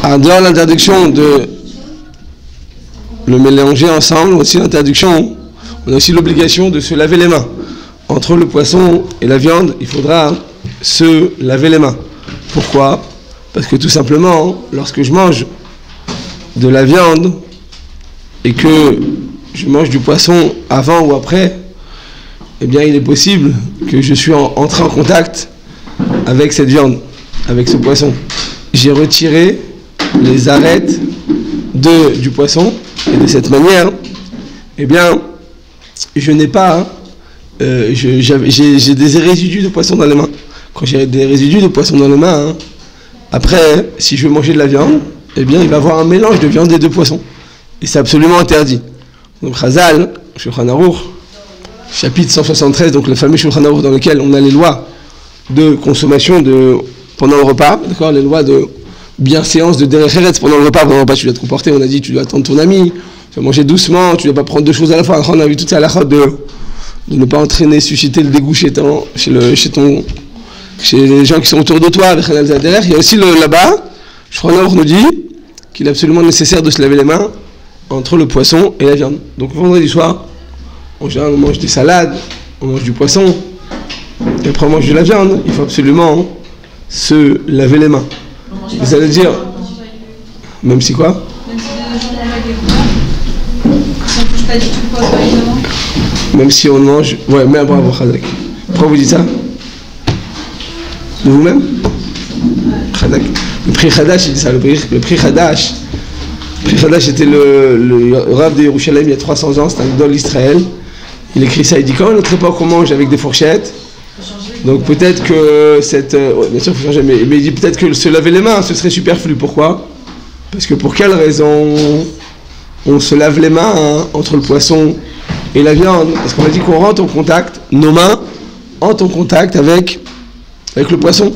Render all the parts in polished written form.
En dehors de l'interdiction de le mélanger ensemble, aussi l'interdiction, on a aussi l'obligation de se laver les mains. Entre le poisson et la viande, il faudra se laver les mains. Pourquoi? Parce que tout simplement, lorsque je mange de la viande et que je mange du poisson avant ou après, eh bien il est possible que je suis entré en contact avec cette viande, avec ce poisson. J'ai retiré les arêtes du poisson et de cette manière, eh bien je n'ai pas, j'ai des résidus de poisson dans les mains. Quand j'ai des résidus de poisson dans les mains, après, si je veux manger de la viande, eh bien il va y avoir un mélange de viande et de poisson. Et c'est absolument interdit. Donc Chazal, Shulchan Aruch, chapitre 173, donc le fameux Shulchan Aruch dans lequel on a les lois de consommation pendant le repas, d'accord, les lois de bienséance, de derech eretz pendant le repas. Pendant le repas, tu dois te comporter, on a dit, tu dois attendre ton ami, tu dois manger doucement, tu ne dois pas prendre deux choses à la fois. On a vu toute la halakha de ne pas entraîner, susciter le dégoût chez les gens qui sont autour de toi, avec un alzader. Il y a aussi là-bas, Shulchan Aruch nous dit qu'il est absolument nécessaire de se laver les mains entre le poisson et la viande. Donc vendredi soir, en général, on mange des salades, on mange du poisson, et après on mange de la viande. Il faut absolument se laver les mains. Vous allez dire, même si quoi? Même si on mange... Ouais, mais bravo, Khazak. Pourquoi vous dites ça? De vous-même? Khazak. Le prix Khadash, il dit ça. Le prix Khadash était le Rav de Yerushalayim il y a 300 ans, c'est un idole d'Israël. Il écrit ça, il dit quand à notre époque on mange avec des fourchettes, donc peut-être que bien sûr il faut changer, mais il dit peut-être que se laver les mains ce serait superflu. Pourquoi? Parce que pour quelle raison on se lave les mains entre le poisson et la viande? Parce qu'on a dit qu'on rentre en contact, nos mains entrent en contact avec le poisson.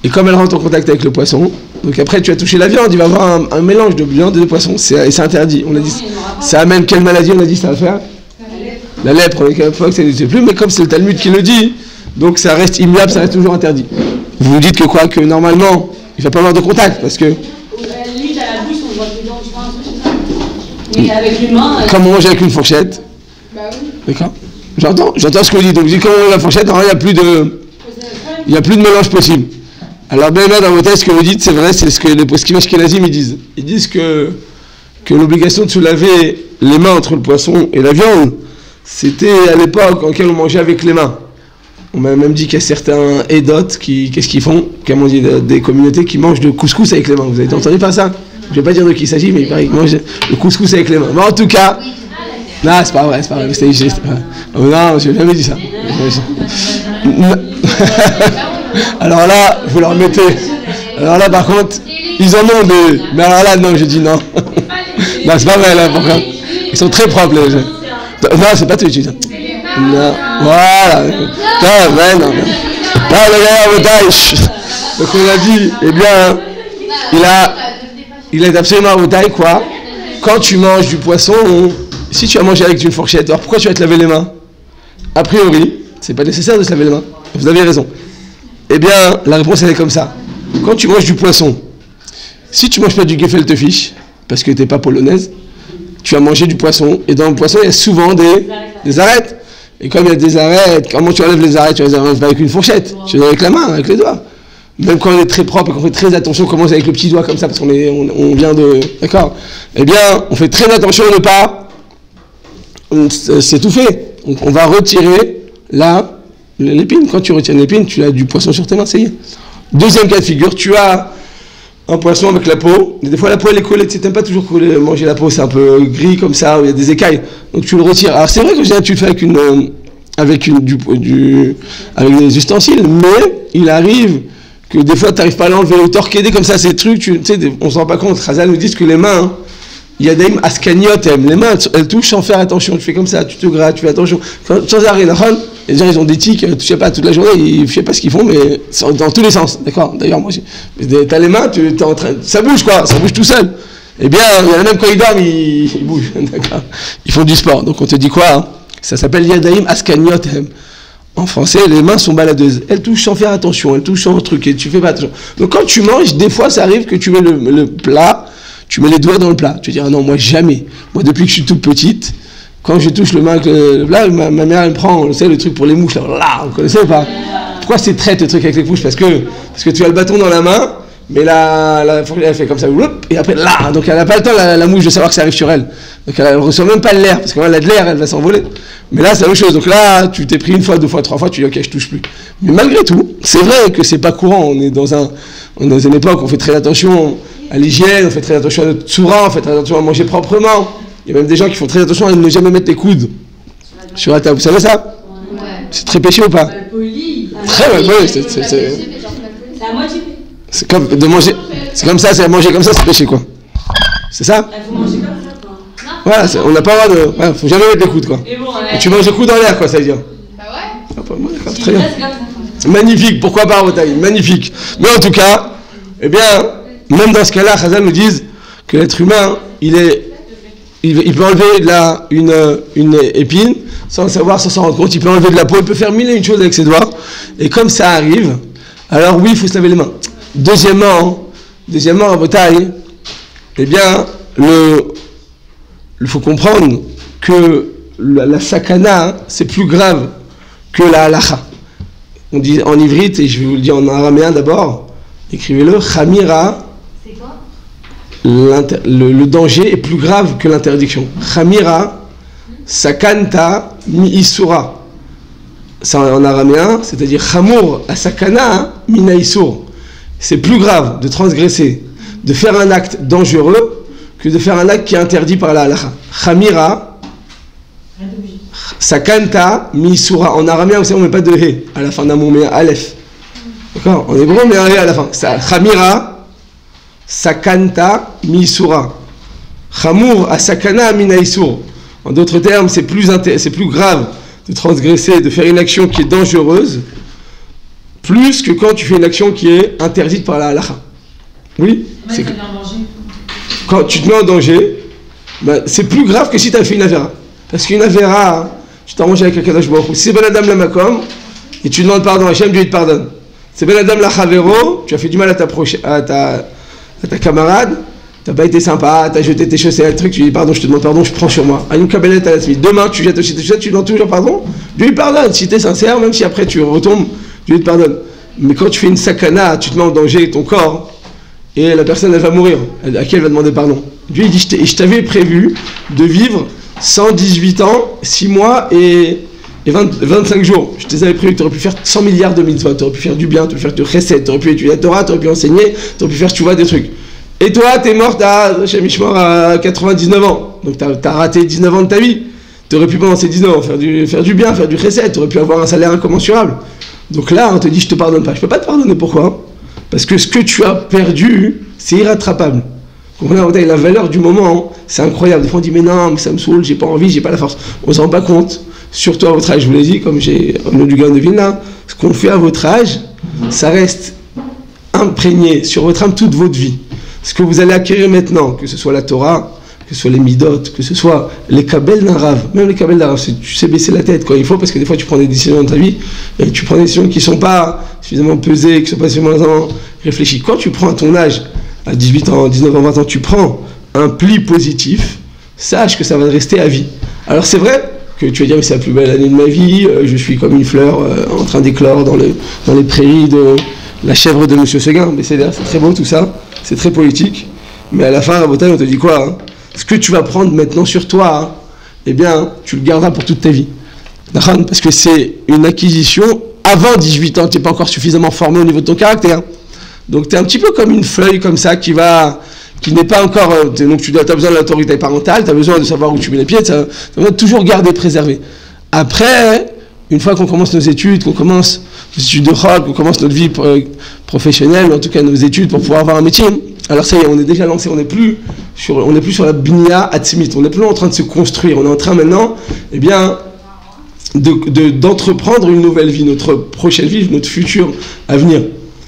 Et comme elles rentrent en contact avec le poisson, donc après tu as touché la viande, il va y avoir un mélange de viande et de poisson, et c'est interdit. On a dit, ça amène quelle maladie? On a dit ça va faire la lèpre. On a fois que ça n'existe plus, mais comme c'est le Talmud qui le dit, donc ça reste immuable, ça reste toujours interdit. Vous vous dites que quoi? Que normalement, il ne va pas avoir de contact, parce que... Limite à la bouche, on voit dedans, je pense, c'est ça. Mais avec les mains... Comme on mange avec une fourchette. Bah oui. D'accord. J'entends ce que vous dites. Donc vous dites, comme on mange la fourchette, alors il n'y a plus de mélange possible. Alors bien là, dans votre texte, ce que vous dites, c'est vrai, c'est ce que les poskim ashkenazim ils disent. Ils disent que l'obligation de se laver les mains entre le poisson et la viande, c'était à l'époque en laquelle on mangeait avec les mains. On m'a même dit qu'il y a certains édotes qu'est-ce qu'ils font? Comme on dit, des communautés qui mangent de couscous avec les mains. Vous avez entendu pas ça? Je ne vais pas dire de qui il s'agit, mais il paraît qu'ils mangent le couscous avec les mains. Mais en tout cas, non, c'est pas vrai, c'était juste. Non, je n'ai jamais dit ça. Alors là, vous leur mettez. Alors là, par contre, ils en ont des. Mais alors là, non, je dis non. Non, c'est pas vrai là, pourquoi? Ils sont très propres les gens. Non, c'est pas tout de suite. Non, voilà. Non, mais non. Là, le gars, donc on a dit, eh bien, il est absolument à taille, quoi. Quand tu manges du poisson, si tu as mangé avec une fourchette, alors pourquoi tu vas te laver les mains? A priori, c'est pas nécessaire de se laver les mains. Vous avez raison. Eh bien, la réponse elle est comme ça. Quand tu manges du poisson, si tu manges pas du gefilte fish, parce que tu n'es pas polonaise, tu as mangé du poisson, et dans le poisson, il y a souvent des arêtes. Et comme il y a des arêtes, comment tu enlèves les arêtes? Tu les enlèves pas avec une fourchette, tu les enlèves avec la main, avec les doigts. Même quand on est très propre et qu'on fait très attention, on commence avec le petit doigt comme ça, parce qu'on vient de... D'accord? Eh bien, on fait très attention à ne pas s'étouffer. On va retirer l'épine. Quand tu retires l'épine, tu as du poisson sur tes mains, ça y est. Deuxième cas de figure, tu as un poisson avec la peau. Et des fois, la peau, elle est collée. Tu n'aimes pas toujours manger la peau, c'est un peu gris comme ça, où il y a des écailles. Donc tu le retires. Alors c'est vrai que tu le fais avec des ustensiles, mais il arrive que des fois, tu n'arrives pas à l'enlever ou torquéder comme ça, ces trucs, on ne s'en rend pas compte. Chazal nous dit que les mains, il y a des ascaniotem, les mains, elles touchent sans faire attention. Tu fais comme ça, tu te grattes, tu fais attention. Sans arrêt, les gens, ils ont des tics, tu sais pas, toute la journée, je sais pas ce qu'ils font, mais dans tous les sens, d'accord? D'ailleurs, moi, t'as les mains, t'es en train, ça bouge quoi, ça bouge tout seul. Eh bien, il y en a même quand ils dorment, ils bougent, d'accord? Ils font du sport. Donc on te dit quoi? Ça s'appelle Yadaim Askaniotem. En français, les mains sont baladeuses. Elles touchent sans faire attention, elles touchent sans truquer, tu fais pas attention. Donc quand tu manges, des fois ça arrive que tu mets le plat, tu mets les doigts dans le plat. Tu vas dire, ah non, moi jamais. Moi depuis que je suis toute petite, quand je touche le main avec le plat, ma mère elle me prend, vous savez, le truc pour les mouches, là, vous connaissez ou pas? Pourquoi c'est traite le truc avec les mouches? Parce que tu as le bâton dans la main, mais elle fait comme ça, et après là, donc elle n'a pas le temps, la mouche, de savoir que ça arrive sur elle. Donc elle ne reçoit même pas l'air, parce que quand elle a de l'air, elle va s'envoler. Mais là, c'est la même chose. Donc là, tu t'es pris une fois, deux fois, trois fois, tu dis ok, je touche plus. Mais malgré tout, c'est vrai que c'est pas courant. On est dans une époque où on fait très attention à l'hygiène, on fait très attention à notre tsura, on fait très attention à manger proprement. Il y a même des gens qui font très attention à ne jamais mettre les coudes sur la table. Vous savez ça? Ouais. C'est très péché ou pas? Très mal, c'est la moitié. C'est comme de manger. C'est comme ça, c'est manger comme ça, c'est péché quoi. C'est ça? Il faut manger comme ça quoi. Voilà, on n'a pas le droit de. Voilà, faut jamais mettre les coudes quoi. Et tu manges le coude dans l'air quoi, ça veut dire. Ah ouais? Ah, d'accord, très bien. Magnifique, pourquoi pas Rotaï? Magnifique. Mais en tout cas, eh bien, même dans ce cas-là, Chazal nous disent que l'être humain, il peut enlever une épine sans le savoir, sans s'en rendre compte. Il peut enlever de la peau, il peut faire mille et une choses avec ses doigts. Et comme ça arrive, alors oui, il faut se laver les mains. Deuxièmement, à Rotaï, eh bien, il faut comprendre que la sakana, c'est plus grave que la halacha. On dit en ivrite, et je vais vous le dire en araméen d'abord, écrivez-le, Khamira, c'est quoi? Le danger est plus grave que l'interdiction. Khamira, sakanta, mi isura. C'est en araméen, c'est-à-dire Khamour, asakana, mina isur. C'est plus grave de transgresser, de faire un acte dangereux, que de faire un acte qui est interdit par la halacha. Khamira, sakanta, misura. En araméen, vous savez, on ne met pas de he à la fin d'un mot, mais un aleph. D'accord? En hébreu, on met un he à la fin. Khamira, sakanta, misura. Khamour, asakana, minaisur. En d'autres termes, c'est plus grave de transgresser, de faire une action qui est dangereuse, plus que quand tu fais une action qui est interdite par la halacha. Oui? C'est que quand tu te mets en danger, ben, c'est plus grave que si tu as fait une avéra. Parce qu'une avéra, tu t'en manges avec un Kadosh Baruch Hu. Si c'est ben adam la makom, et tu demandes pardon à Hachem, Dieu il te pardonne. C'est ben adam la chavero, tu as fait du mal à ta camarade, t'as pas été sympa, t'as jeté tes chaussettes, truc, tu dis pardon, je te demande pardon, je prends sur moi. Ayum kabelet à la suite. Demain, tu jettes aussi tes chaussettes, tu demandes toujours pardon, Dieu il pardonne. Si tu es sincère, même si après tu retombes, Dieu il te pardonne. Mais quand tu fais une sakana, tu te mets en danger ton corps, et la personne elle va mourir. À qui elle va demander pardon? Dieu il dit je t'avais prévu de vivre 118 ans, 6 mois et 25 jours. Je t'avais prévu, tu aurais pu faire 100 milliards de mitzvot, tu aurais pu faire du bien, tu aurais pu faire du chesed, tu aurais pu étudier la Torah, tu aurais pu enseigner, tu aurais pu faire tu vois des trucs. Et toi, t'es morte chez Mishmor à 99 ans. Donc t'as raté 19 ans de ta vie. Tu aurais pu pendant ces 19 ans faire du bien, faire du chesed, tu aurais pu avoir un salaire incommensurable. Donc là, on te dit je te pardonne pas. Je peux pas te pardonner, pourquoi? Parce que ce que tu as perdu, c'est irrattrapable. Comprenez, la valeur du moment, c'est incroyable. Des fois on dit mais non, mais ça me saoule, j'ai pas envie, j'ai pas la force. On s'en rend pas compte. Surtout à votre âge, je vous l'ai dit, comme j'ai au nom du Gaon de Vilna, ce qu'on fait à votre âge, ça reste imprégné sur votre âme toute votre vie. Ce que vous allez acquérir maintenant, que ce soit la Torah, que ce soit les midot, que ce soit les kabel d'un rave, même les kabel d'un rave, tu sais baisser la tête quand il faut, parce que des fois tu prends des décisions dans ta vie, et tu prends des décisions qui ne sont pas suffisamment pesées, qui ne sont pas suffisamment réfléchies. Quand tu prends à ton âge, à 18 ans, 19 ans, 20 ans, tu prends un pli positif, sache que ça va rester à vie. Alors c'est vrai que tu vas dire, mais c'est la plus belle année de ma vie, je suis comme une fleur en train d'éclore dans les prairies de la chèvre de Monsieur Seguin, mais c'est très beau tout ça, c'est très politique, mais à la fin, à Botaï, on te dit quoi hein? Ce que tu vas prendre maintenant sur toi, hein, eh bien, tu le garderas pour toute ta vie. Parce que c'est une acquisition, avant 18 ans, tu n'es pas encore suffisamment formé au niveau de ton caractère. Donc tu es un petit peu comme une feuille comme ça qui n'est pas encore... donc tu as besoin de l'autorité parentale, tu as besoin de savoir où tu mets les pieds, tu as besoin de toujours garder préservé. Après, une fois qu'on commence nos études, qu'on commence nos études de rock, qu'on commence notre vie professionnelle, en tout cas nos études pour pouvoir avoir un métier, alors ça y est, on est déjà lancé, on n'est plus sur la binia atzimit, on n'est plus en train de se construire, on est en train maintenant, eh bien, d'entreprendre une nouvelle vie, notre prochaine vie, notre futur avenir.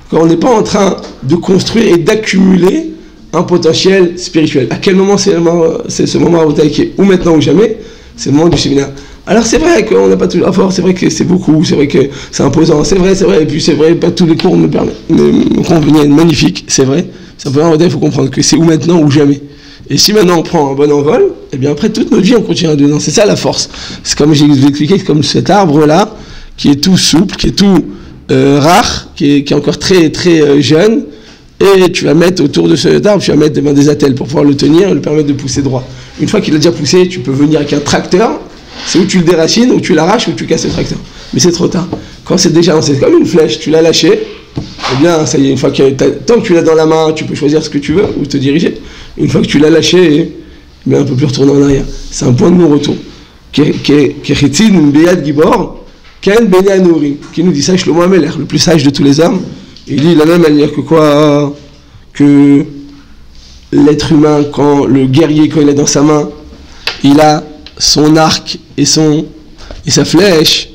Quand on n'est pas en train de construire et d'accumuler un potentiel spirituel. À quel moment c'est ce moment qui est ou maintenant ou jamais? C'est le moment du séminaire. Alors c'est vrai qu'on n'a pas toujours la force, c'est vrai que c'est beaucoup, c'est vrai que c'est imposant, c'est vrai, et puis c'est vrai, pas tous les cours me conviennent, magnifique, c'est vrai. Simplement, il faut comprendre que c'est ou maintenant ou jamais. Et si maintenant on prend un bon envol, et bien après toute notre vie on continue dedans. C'est ça la force. C'est comme j'ai expliqué, c'est comme cet arbre-là, qui est tout souple, qui est tout rare, qui est encore très très jeune, et tu vas mettre autour de cet arbre, tu vas mettre des attelles pour pouvoir le tenir et le permettre de pousser droit. Une fois qu'il a déjà poussé, tu peux venir avec un tracteur, c'est où tu le déracines, où tu l'arraches, ou tu casses le tracteur. Mais c'est trop tard. Quand c'est déjà lancé, c'est comme une flèche, tu l'as lâché, eh bien ça y est, une fois tant que tu l'as dans la main, tu peux choisir ce que tu veux, ou te diriger. Une fois que tu l'as lâché, eh bien on ne peut plus retourner en arrière. C'est un point de non-retour. Qui nous dit ça, Shlomo Amelech, le plus sage de tous les hommes. Il dit de la même manière que quoi, que l'être humain, quand le guerrier, quand il est dans sa main, il a son arc et sa flèche,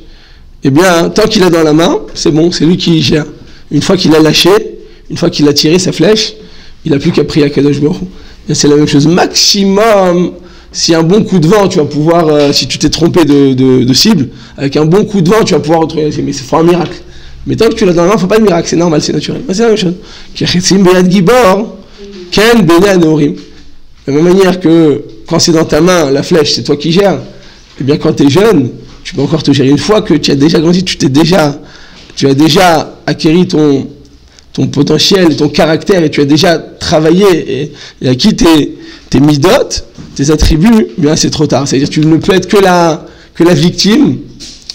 eh bien, tant qu'il a dans la main, c'est bon, c'est lui qui gère. Une fois qu'il a lâché, une fois qu'il a tiré sa flèche, il n'a plus qu'à prier à Kadosh Baruch Hu. C'est la même chose. Maximum, si un bon coup de vent, tu vas pouvoir, si tu t'es trompé de cible, avec un bon coup de vent, tu vas pouvoir retrouver. Mais il faut un miracle. Mais tant que tu l'as dans la main, il ne faut pas de miracle, c'est normal, c'est naturel. C'est la même chose. De la même manière que quand c'est dans ta main, la flèche, c'est toi qui gères. Eh bien, quand tu es jeune, tu peux encore te gérer. Une fois que tu as déjà grandi, tu as déjà acquéri ton potentiel, ton caractère, et tu as déjà travaillé et acquis tes midotes, tes attributs, eh bien c'est trop tard. C'est-à-dire que tu ne peux être que la victime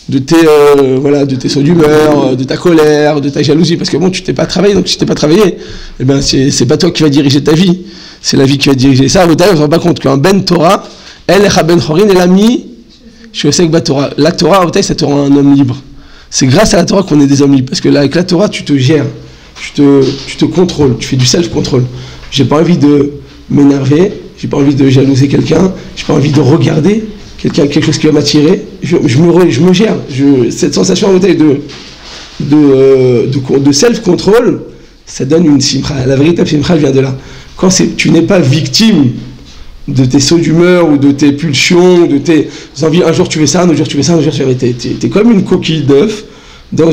de tes sauts d'humeur, de ta colère, de ta jalousie, parce que bon, tu t'es pas travaillé, donc si tu t'es pas travaillé, eh ben c'est pas toi qui va diriger ta vie, c'est la vie qui va diriger. Ça, on ne se rend pas compte qu'un Ben Torah, El Ben Chorin, elle a mis Shosek Ba Torah. La Torah, ça te rend un homme libre. C'est grâce à la Torah qu'on est des hommes libres, parce que là, avec la Torah, tu te gères, tu te contrôles, tu fais du self-control. J'ai pas envie de m'énerver, j'ai pas envie de jalouser quelqu'un, j'ai pas envie de regarder quelque chose qui va m'attirer, je me gère. Cette sensation de self-control, ça donne une simcha. La véritable simcha vient de là. Quand tu n'es pas victime de tes sauts d'humeur ou de tes pulsions, de tes envies, un jour tu fais ça, un autre jour tu fais ça, un autre jour tu fais ça, t'es comme une coquille d'œuf dans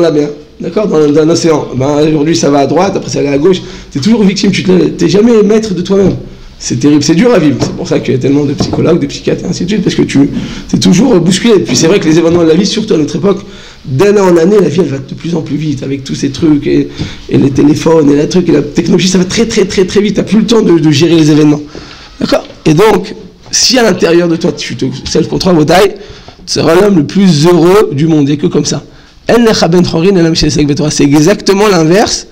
la mer, d'accord, dans un océan. Aujourd'hui ça va à droite, après ça va à gauche, t'es toujours victime, tu n'es jamais maître de toi-même. C'est terrible, c'est dur à vivre. C'est pour ça qu'il y a tellement de psychologues, de psychiatres et ainsi de suite, parce que tu es toujours bousculé. Et puis c'est vrai que les événements de la vie, surtout à notre époque, d'année en année, la vie elle va de plus en plus vite, avec tous ces trucs, et les téléphones, et la technologie, ça va très très très très vite, tu n'as plus le temps de gérer les événements. D'accord ? Et donc, si à l'intérieur de toi, tu te self-contrôles, tu seras l'homme le plus heureux du monde, et que comme ça. C'est exactement l'inverse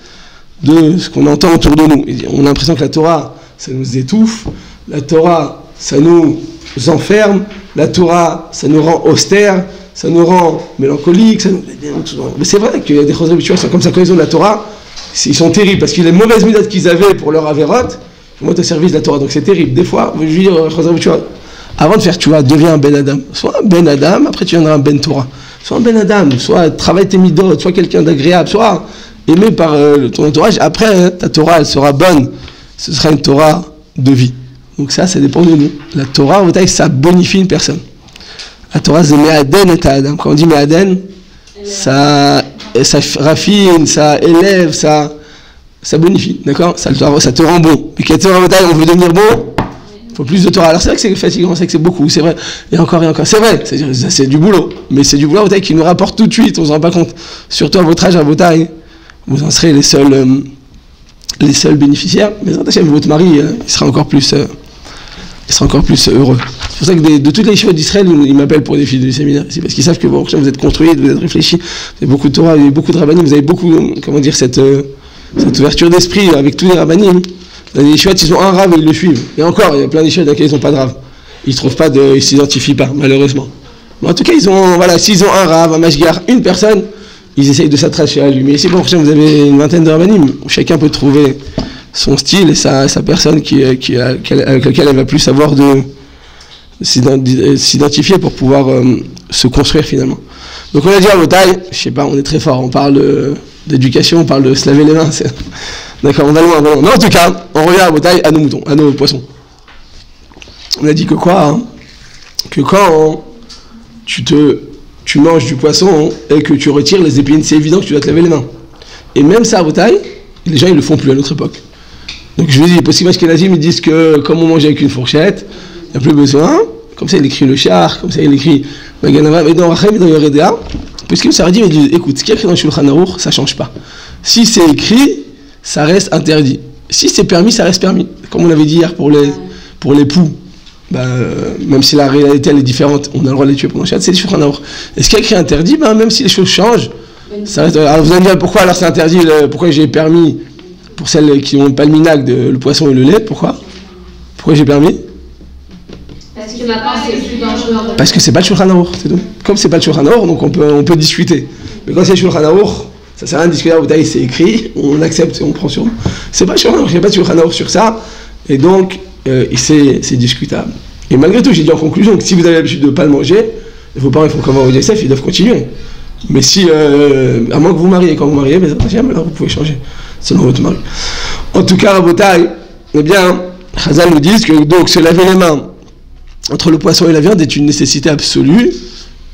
de ce qu'on entend autour de nous. On a l'impression que la Torah, ça nous étouffe, la Torah, ça nous enferme, la Torah, ça nous rend austère, ça nous rend mélancolique, mais c'est vrai qu'il y a des choses habituelles, comme ça, quand ils ont de la Torah, ils sont terribles, parce que les mauvaises midotes qu'ils avaient pour leur avérote, ils vont au service de la Torah, donc c'est terrible. Des fois, je veux dire, avant de faire, tu vois, deviens un Ben Adam. Soit un Ben Adam, après tu viendras un Ben Torah. Soit un Ben Adam, soit travaille tes midotes, soit quelqu'un d'agréable, soit aimé par ton entourage, après ta Torah, elle sera bonne. Ce sera une Torah de vie. Donc ça dépend de nous. La Torah, ça bonifie une personne. La Torah, c'est Me'aden et Adam. Quand on dit Me'aden, ça raffine, ça élève, ça bonifie. D'accord ? Ça te rend bon. Mais quand on veut devenir bon, il faut plus de Torah. Alors c'est vrai que c'est fatigant, c'est vrai que c'est beaucoup, c'est vrai. Et encore. C'est vrai, c'est du boulot. Mais c'est du boulot qui nous rapporte tout de suite, on ne se rend pas compte. Surtout à votre âge, à votre taille, vous en serez les seuls bénéficiaires, mais votre mari, il sera encore plus heureux. C'est pour ça que de toutes les yeshivot d'Israël, ils m'appellent pour des filles du séminaire ici, parce qu'ils savent que vous êtes construits, vous êtes réfléchis, vous avez beaucoup de Torah, vous avez beaucoup de rabbanim, vous avez beaucoup, cette ouverture d'esprit avec tous les rabbanim. Les yeshivot, ils ont un rave et ils le suivent. Et encore, il y a plein d'yeshivot dans lesquels ils n'ont pas de rave. Ils ne s'identifient pas, malheureusement. Mais en tout cas, s'ils ont un rave, un mashgiach, une personne, ils essayent de s'attacher à lui. Mais ici, pour vous avez une vingtaine de rabbanim, chacun peut trouver son style et sa personne avec laquelle elle va plus savoir s'identifier pour pouvoir se construire finalement. Donc on a dit à Botaï, je sais pas, on est très fort, on parle d'éducation, on parle de se laver les mains, d'accord, on va loin. Mais en tout cas, on revient à Botaï, à nos moutons, à nos poissons. On a dit que quoi, que quand tu manges du poisson et que tu retires les épines, c'est évident que tu dois te laver les mains. Et même ça, à Botaï, les gens ils le font plus à notre époque. Donc je vous dis, possible Ashkenazim, ils disent que comme on mange avec une fourchette, il n'y a plus besoin. Comme ça il écrit le char, comme ça il écrit Maganava, mais dans Rachem et dans Yoredea, puisqu'il s'est dit, il dit, écoute, ce qui est écrit dans le Shulchan Aruch, ça ne change pas. Si c'est écrit, ça reste interdit. Si c'est permis, ça reste permis. Comme on l'avait dit hier pour les poux, même si la réalité elle est différente, on a le droit de les tuer pendant le chat, c'est le Shulchan Aruch. Et ce qui est écrit interdit, même si les choses changent, ça reste. Alors vous allez me dire pourquoi alors c'est interdit, pourquoi j'ai permis pour celles qui n'ont pas le minag le poisson et le lait, pourquoi j'ai permis? Parce que maintenant c'est plus dangereux. Parce que c'est pas le Shulchan Aruch, c'est tout. Comme c'est pas le Shulchan Aruch, donc on peut discuter. Mais quand c'est le Shulchan Aruch, ça sert à rien de discuter à Botaï, c'est écrit, on accepte et on prend sur nous. C'est pas le Shulchan Aruch, il n'y a pas de Shulchan Aruch sur ça, et donc c'est discutable. Et malgré tout, j'ai dit en conclusion que si vous avez l'habitude de ne pas le manger, vos parents ils font comme au DSF, ils doivent continuer. Mais si, à moins que vous mariez, quand vous mariez, mais alors vous pouvez changer, selon votre mari. En tout cas, à Botaï, eh bien, Chazal nous dit que donc se laver les mains entre le poisson et la viande est une nécessité absolue,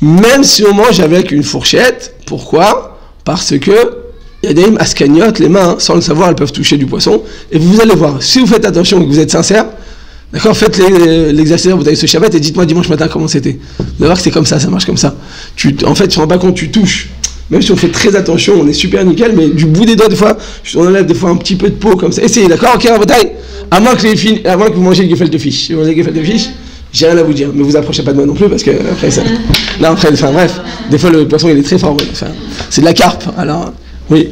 même si on mange avec une fourchette. Pourquoi? Parce que il y a des ascagnottes, les mains, sans le savoir, elles peuvent toucher du poisson. Et vous allez voir, si vous faites attention et que vous êtes sincère, d'accord, faites l'exercice, vous avez ce Shabbat et dites-moi dimanche matin comment c'était. Vous allez voir que c'est comme ça marche comme ça. En fait, tu ne te rends pas compte, tu touches. Même si on fait très attention, on est super nickel, mais du bout des doigts, des fois, on enlève des fois un petit peu de peau comme ça. Essayez, d'accord, ok, en bataille. À moins que vous mangez le gefilte fish. Si vous mangez le gefilte fish, j'ai rien à vous dire. Mais vous approchez pas de moi non plus parce que après ça. Non, après, enfin bref. Des fois, le poisson il est très fort. Enfin, c'est de la carpe. Alors, oui.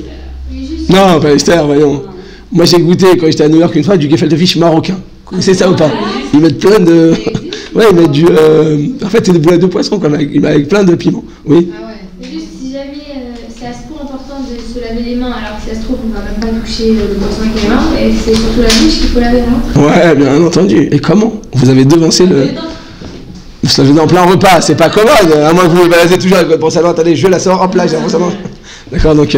Non, pas Esther, voyons. Moi, j'ai goûté quand j'étais à New York une fois du gefilte fish marocain. Vous connaissez ça ou pas? Ils mettent plein de. Ouais, ils mettent du. En fait, c'est des boulettes de poisson comme avec plein de piments. Oui. Ah ouais. Mais juste si jamais c'est à ce point important de se laver les mains, alors que ça se trouve, on va même pas toucher le poisson avec les mains, et c'est surtout la bouche qu'il faut laver, non? Ouais, bien entendu. Et comment? Vous avez devancé le. Vous se lavez en plein repas, c'est pas commode, à moins que vous le balasez toujours avec votre brosse à dents. Attendez, je la sors, hop là, j'ai la brosse à dents. D'accord, donc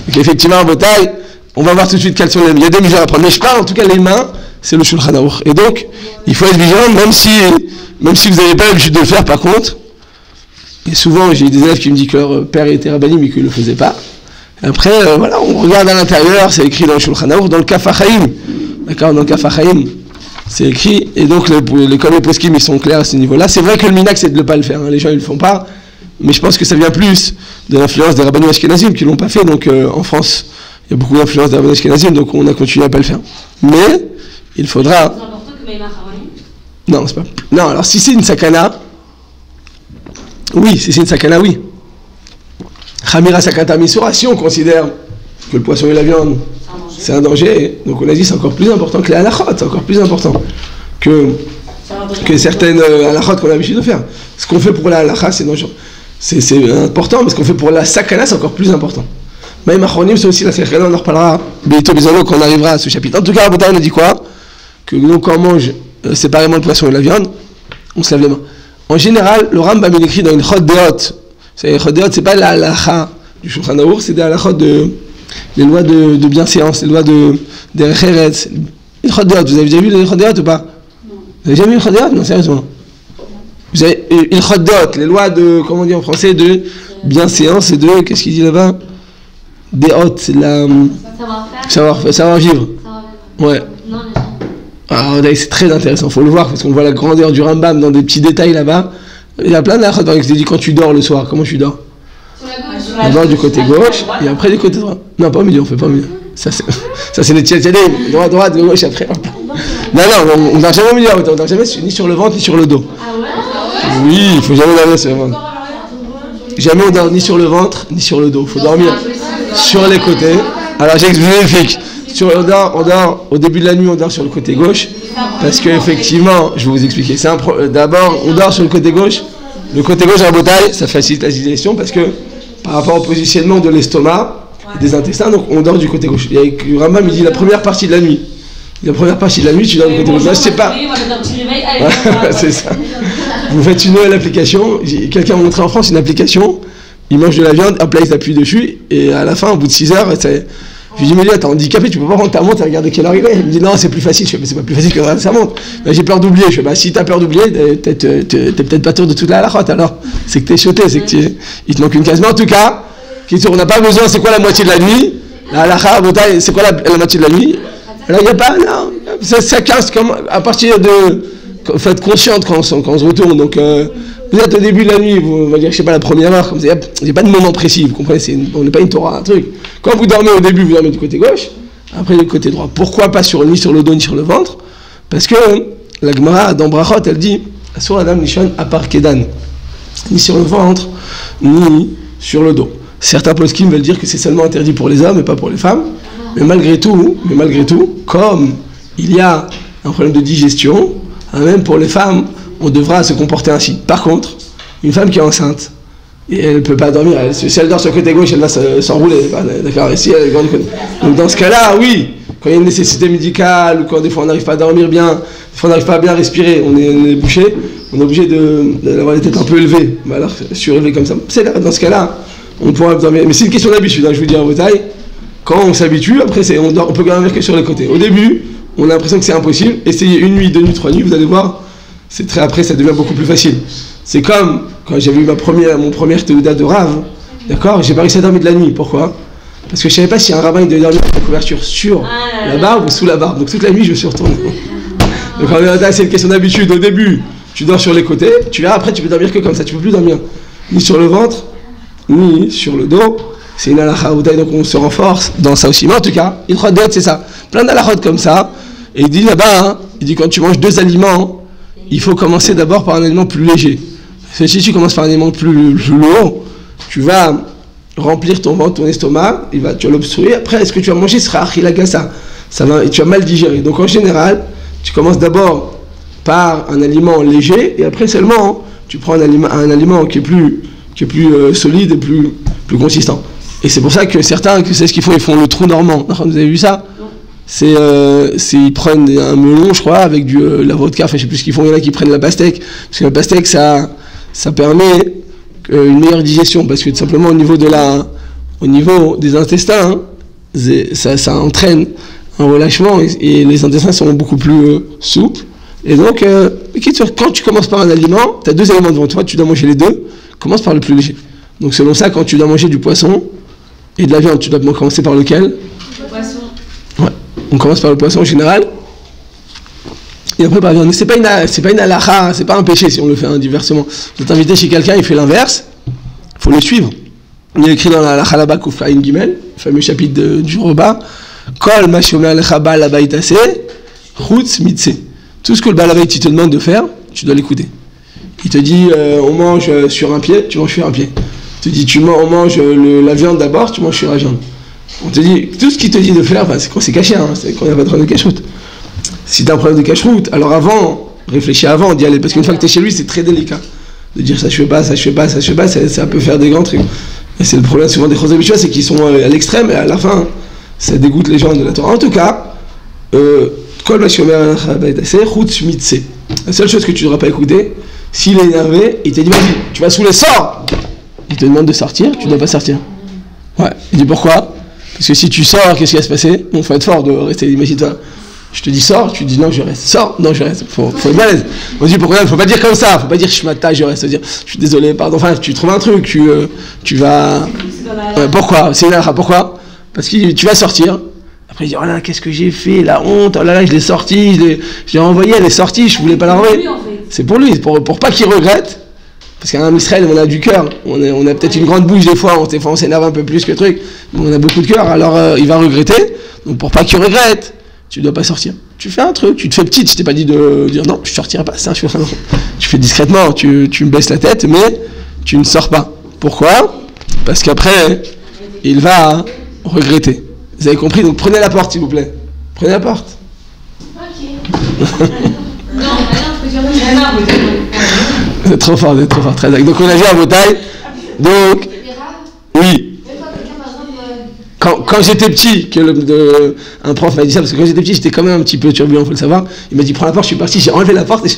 effectivement, en Botaï, on va voir tout de suite quelles sont les. Il y a des mesures à prendre. Mais je parle, en tout cas, les mains, c'est le Shulchan Aruch. Et donc, il faut être vigilant, même si vous n'avez pas l'habitude de le faire, par contre. Et souvent, j'ai des élèves qui me disent que leur père était rabbini, mais qu'ils ne le faisaient pas. Et après, voilà, on regarde à l'intérieur, c'est écrit dans le Shulchan Aruch, dans le Kaf HaChaim. D'accord, dans le Kaf HaChaim, c'est écrit. Et donc, comme les poskim, ils sont clairs à ce niveau-là. C'est vrai que le minak, c'est de ne pas le faire. Hein. Les gens, ils ne le font pas. Mais je pense que ça vient plus de l'influence des rabbanim ashkenazim qui ne l'ont pas fait. Donc, en France, il y a beaucoup d'influence des rabbanim ashkenazim, donc on a continué à ne pas le faire. Mais, il faudra. C'est important que Maïmar Haroni. Non, c'est pas. Non, alors si c'est une sakana. Oui, si c'est une sakana, oui. Chamira sakata misura, si on considère que le poisson et la viande, c'est un danger, donc on a dit c'est encore plus important que les halachot, c'est encore plus important que certaines halachot qu'on a l'habitude de faire. Ce qu'on fait pour la halacha, c'est dangereux. C'est important, mais ce qu'on fait pour la sakana, c'est encore plus important. Même Achronim, c'est aussi la sakana, on en reparlera bientôt, quand on arrivera à ce chapitre. En tout cas, à Botaï, on a dit quoi? Que donc, quand on mange séparément le poisson et la viande, on se lave les mains. En général, le Rambam il écrit dans une chod deot. C'est chod deot, c'est pas la halacha du Shulchan Aruch, c'est des halachot les lois de bienséance, les lois des recheretz. Une chod deot, vous avez déjà vu les chod deot ou pas? Non. Vous avez jamais vu une chod deot? Non, sérieusement. Vous avez une chod deot, les lois de, comment on dit en français, de bienséance et de, qu'est-ce qu'il dit là-bas? Deot, c'est la. Savoir vivre. Ouais. Non, alors, c'est très intéressant, il faut le voir, parce qu'on voit la grandeur du Rambam dans des petits détails là-bas. Il y a plein de halachot, par exemple, je dis quand tu dors le soir, comment tu dors? On dort du côté gauche, et après du côté droit. Non, pas au milieu, on fait pas au milieu. Ça c'est les tchétchédés, droite, gauche, après. Non, on dort jamais au milieu, on dort jamais ni sur le ventre, ni sur le dos. Ah ouais? Oui, il faut jamais dormir sur le ventre. Jamais on dort ni sur le ventre, ni sur le dos. Il faut dormir sur les côtés. Alors j'explique. On dort, au début de la nuit, on dort sur le côté gauche, parce qu'effectivement, je vais vous expliquer. D'abord, on dort sur le côté gauche. Le côté gauche à Botaï, ça facilite la digestion, parce que par rapport au positionnement de l'estomac et des intestins, donc on dort du côté gauche. Et avec Rambam, il dit la première partie de la nuit. La première partie de la nuit, tu dors du côté gauche. Là, je sais pas. C'est ça. Vous faites une nouvelle application. Quelqu'un m'a montré en France une application. Il mange de la viande, hop là, il s'appuie dessus, et à la fin, au bout de 6 heures, Je lui dis, mais là, t'es handicapé, tu peux pas prendre ta montre et regarder quelle heure il est. Il me dit, non, c'est plus facile. Je fais, mais c'est pas plus facile que de regarder sa montre. Ben, j'ai peur d'oublier. Je fais, bah, si t'as peur d'oublier, t'es peut-être pas tour de toute la halakha, alors. C'est que t'es choté, c'est que il te manque une case. Mais en tout cas, on n'a pas besoin, c'est quoi la moitié de la nuit? La halakha, c'est quoi la moitié de la nuit? Alors, il n'y a pas, non. Ça casse comme, à partir de, faut être consciente quand on se retourne. Donc, vous êtes au début de la nuit, on va dire, je sais pas, la première heure, comme ça, il n'y a pas de moment précis, vous comprenez, on n'est pas une Torah, un truc. Quand vous dormez au début, vous dormez du côté gauche, après du côté droit. Pourquoi pas ni sur le dos, ni sur le ventre? Parce que la Gemara, dans Brachot, elle dit, sur Adam Nishon, à part Kedan, ni sur le ventre, ni sur le dos. Certains poskim veulent dire que c'est seulement interdit pour les hommes et pas pour les femmes, mais malgré tout, comme il y a un problème de digestion, même pour les femmes, on devra se comporter ainsi. Par contre, une femme qui est enceinte, et elle ne peut pas dormir, si elle dort sur le côté gauche, elle va s'enrouler, d'accord? Et si elle, donc dans ce cas-là, oui, quand il y a une nécessité médicale, ou quand des fois on n'arrive pas à dormir bien, des fois on n'arrive pas à bien respirer, on est bouché, on est obligé d'avoir les têtes un peu élevées, alors surélevées comme ça. C'est là, dans ce cas-là, on pourra dormir. Mais c'est une question d'habitude, je vous dis en bataille. Quand on s'habitue, après on peut dormir que sur les côtés. Au début, on a l'impression que c'est impossible. Essayez 1 nuit, 2 nuits, 3 nuits, vous allez voir. Après, ça devient beaucoup plus facile. C'est comme quand j'avais eu mon premier Théouda de Rav, d'accord? J'ai pas réussi à dormir de la nuit. Pourquoi? Parce que je savais pas si un rabbin il devait dormir avec la couverture sur la barbe ou sous la barbe. Donc toute la nuit, je me suis retourné. Donc en réalité, c'est une question d'habitude. Au début, tu dors sur les côtés, tu verras, après tu peux dormir que comme ça. Tu peux plus dormir ni sur le ventre, ni sur le dos. C'est une halakha, donc on se renforce dans ça aussi. Mais en tout cas, il d'autres, c'est ça. Plein d'halakhot comme ça. Et il dit là-bas, il dit quand tu manges 2 aliments, il faut commencer d'abord par un aliment plus léger. Parce que si tu commences par un aliment plus lourd, tu vas remplir ton ventre, ton estomac, tu vas l'obstruer. Après, ce que tu vas manger sera achilagasa. Et tu vas mal digérer. Donc en général, tu commences d'abord par un aliment léger, et après seulement, tu prends un aliment qui est plus solide et plus consistant. Et c'est pour ça que certains, c'est ce qu'ils font, ils font le trou normand. Vous avez vu ça? C'est ils prennent un melon, je crois, avec la vodka, enfin je sais plus ce qu'ils font, il y en a qui prennent la pastèque, parce que la pastèque ça permet une meilleure digestion, parce que tout simplement au niveau des intestins, ça entraîne un relâchement, et les intestins sont beaucoup plus souples. Et donc, quand tu commences par un aliment, tu as 2 aliments devant toi, tu dois manger les 2, commence par le plus léger. Donc selon ça, quand tu dois manger du poisson et de la viande, tu dois commencer par lequel? Le poisson. Ouais. On commence par le poisson en général. Et après par la viande. Mais c'est pas une halakha, c'est pas un péché si on le fait diversement. Vous êtes invité chez quelqu'un, il fait l'inverse, il faut le suivre. Il y a écrit dans la halakha là-bas Koufraïm Gimel, le fameux chapitre du repas, Kol ma shomer alecha ba'al habayit aseh, chutz mitzeh. Tout ce que le Baal Habayit te demande de faire, tu dois l'écouter. Il te dit on mange sur un pied, tu manges sur un pied. Il te dit on mange la viande d'abord, tu manges sur la viande. On te dit, tout ce qu'il te dit de faire, c'est quand c'est caché, c'est quand il n'y a pas de problème de cache-route. Si tu as un problème de cache-route, alors réfléchis avant d'y aller, parce qu'une fois que tu es chez lui, c'est très délicat. De dire ça je fais pas, ça peut faire des grands trucs. Et c'est le problème souvent des choses habituelles, c'est qu'ils sont à l'extrême, et à la fin, ça dégoûte les gens de la Torah. En tout cas, la seule chose que tu ne devras pas écouter, s'il est énervé, il te dit, vas-y, tu vas saouler, sors! Il te demande de sortir, tu ne dois pas sortir. Ouais, il dit pourquoi? Parce que si tu sors, qu'est-ce qui va se passer? Bon, il faut être fort de rester, imagine-toi. Je te dis sors, tu dis non, je reste. Sors, non, je reste. Faut être balèze. On dit pourquoi? Il faut pas dire comme ça, faut pas dire shmata, je reste. Dire, je suis désolé, pardon. Enfin, tu trouves un truc, tu vas. Pourquoi? C'est là, pourquoi? Parce que tu vas sortir. Après, il dit oh là, qu'est-ce que j'ai fait? La honte, oh là là, je l'ai sorti, je l'ai envoyé, elle est sortie, je voulais pas la renvoyer. C'est pour lui, pour pas qu'il regrette. Parce qu'en Israël, on a du cœur. On a peut-être une grande bouche des fois, on s'énerve un peu plus que le truc. Mais on a beaucoup de cœur, alors il va regretter. Donc pour pas qu'il regrette, tu dois pas sortir. Tu fais un truc, tu te fais petite. Je t'ai pas dit de dire non, je sortirai pas. Ça, tu fais discrètement, tu me baisses la tête, mais tu ne sors pas. Pourquoi? Parce qu'après, il va regretter. Vous avez compris? Donc prenez la porte, s'il vous plaît. Prenez la porte. Ok. Non, je peux dire Vous êtes trop fort, très d'accord. Donc on a vu à vos tailles. Donc, oui. Quand j'étais petit, un prof m'a dit ça, parce que quand j'étais petit, j'étais quand même un petit peu turbulent, il faut le savoir. Il m'a dit prends la porte, je suis parti, j'ai enlevé la porte et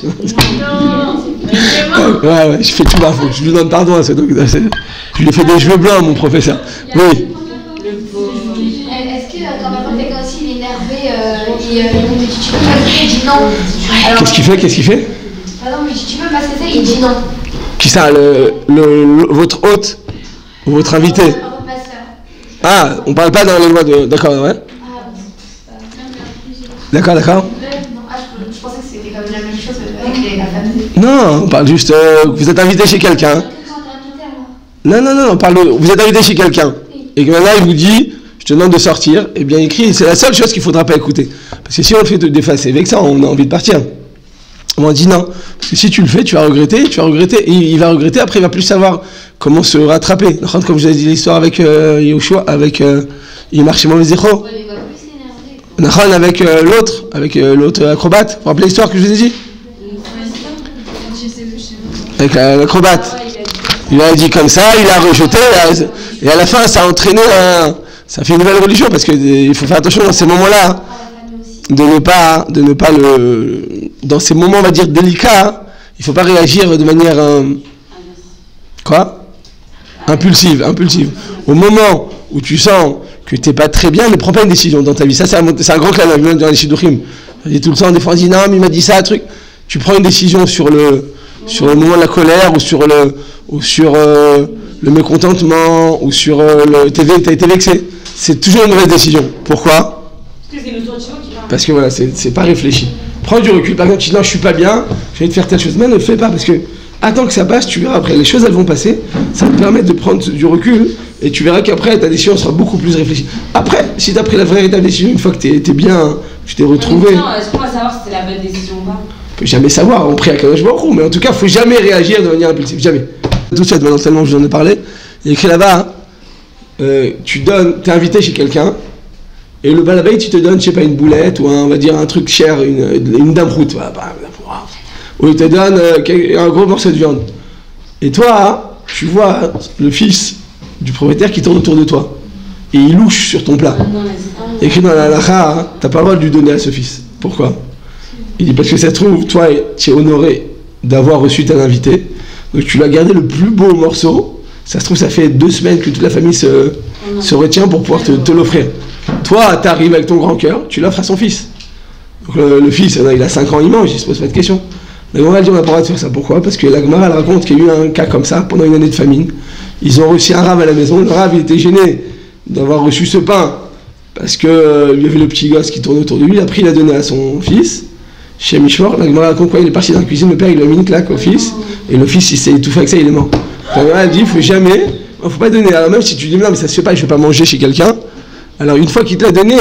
ouais, je fais tout bafou. Je lui donne pardon à ce donc. Je lui ai fait des cheveux blancs, mon professeur. Oui. Est-ce que Et on me dit tu peux m'assister, il dit non. Alors, Qu'est-ce qu'il fait? Pardon, mais tu peux m'assister, il dit non. Qui ça, votre hôte? Votre invité? Ma soeur. Ah, on parle pas dans les lois de... D'accord, ouais. D'accord. Non, je pensais que c'était comme la même chose avec la famille. Non, on parle juste... vous êtes invité chez quelqu'un. Non, on parle de... Vous êtes invité chez quelqu'un. Et que maintenant, il vous dit, je te demande de sortir. Eh bien, écrit, c'est la seule chose qu'il ne faudra pas écouter. Parce que si on le fait d'effacer avec ça, on a envie de partir. On dit non. Parce que si tu le fais, tu vas regretter. Et il va regretter, après, il va plus savoir comment se rattraper. Comme je vous ai dit l'histoire avec Yoshua, avec... il marchait mauvais zéro. Avec l'autre acrobate. Vous vous rappelez l'histoire que je vous ai dit? Avec l'acrobate. Il a dit comme ça, il a rejeté, et à la fin, ça a entraîné ça fait une nouvelle religion, parce qu'il faut faire attention dans ces moments-là, de ne pas dans ces moments, on va dire, délicats, il ne faut pas réagir de manière, impulsive. Au moment où tu sens que tu n'es pas très bien, ne prends pas une décision dans ta vie. Ça, c'est un grand clavier, même dans les Shidduchim. On dit tout le temps, des fois on dit, non, mais il m'a dit ça, un truc. Tu prends une décision sur le moment de la colère, ou sur le mécontentement, ou sur t'as été vexé. C'est toujours une mauvaise décision. Pourquoi? Parce que voilà, c'est pas réfléchi. Prends du recul. Par exemple, tu dis non, je suis pas bien, je vais te faire telle chose. Mais ne le fais pas, parce que attends que ça passe, tu verras après. Les choses, elles vont passer. Ça va te permettre de prendre du recul, et tu verras qu'après, ta décision sera beaucoup plus réfléchie. Après, si tu as pris la véritable décision, une fois que t'es bien, tu t'es retrouvé. Est-ce qu'on va savoir si c'est la bonne décision ou pas? On peut jamais savoir, on prie à Kadosh Baruch Hu, mais en tout cas, il faut jamais réagir de manière impulsive, jamais. Tout de suite, maintenant tellement je vous en ai parlé, il y a écrit là-bas, t'es invité chez quelqu'un, et le balabé, tu te donnes, je sais pas, une boulette, ou on va dire un truc cher, une damroute, ou il te donne un gros morceau de viande. Et toi, tu vois le fils du propriétaire qui tourne autour de toi, et il louche sur ton plat. Écrit dans la halakha, t'as pas le droit de lui donner à ce fils. Pourquoi? Il dit parce que ça se trouve, toi, tu es honoré d'avoir reçu ton invité, donc tu lui as gardé le plus beau morceau. Ça se trouve, ça fait 2 semaines que toute la famille se retient pour pouvoir te l'offrir. Toi, tu arrives avec ton grand cœur, tu l'offres à son fils. Donc le fils, il a 5 ans, il mange, il se pose pas de questions. La Gemara dit on n'a pas le droit de faire ça. Pourquoi? Parce que la Gemara elle raconte qu'il y a eu un cas comme ça pendant une année de famine. Ils ont reçu un rave à la maison. Le rave, il était gêné d'avoir reçu ce pain parce que il y avait le petit gosse qui tournait autour de lui. Après, il a donné à son fils. Chez Mishmor, la Gemara raconte quoi? Il est parti dans la cuisine, le père il lui a mis une claque au fils, et le fils il s'est étouffé avec ça, il est mort. La Gemara dit, il faut pas donner. Alors même si tu dis non mais ça se fait pas, je vais pas manger chez quelqu'un, alors une fois qu'il te l'a donné,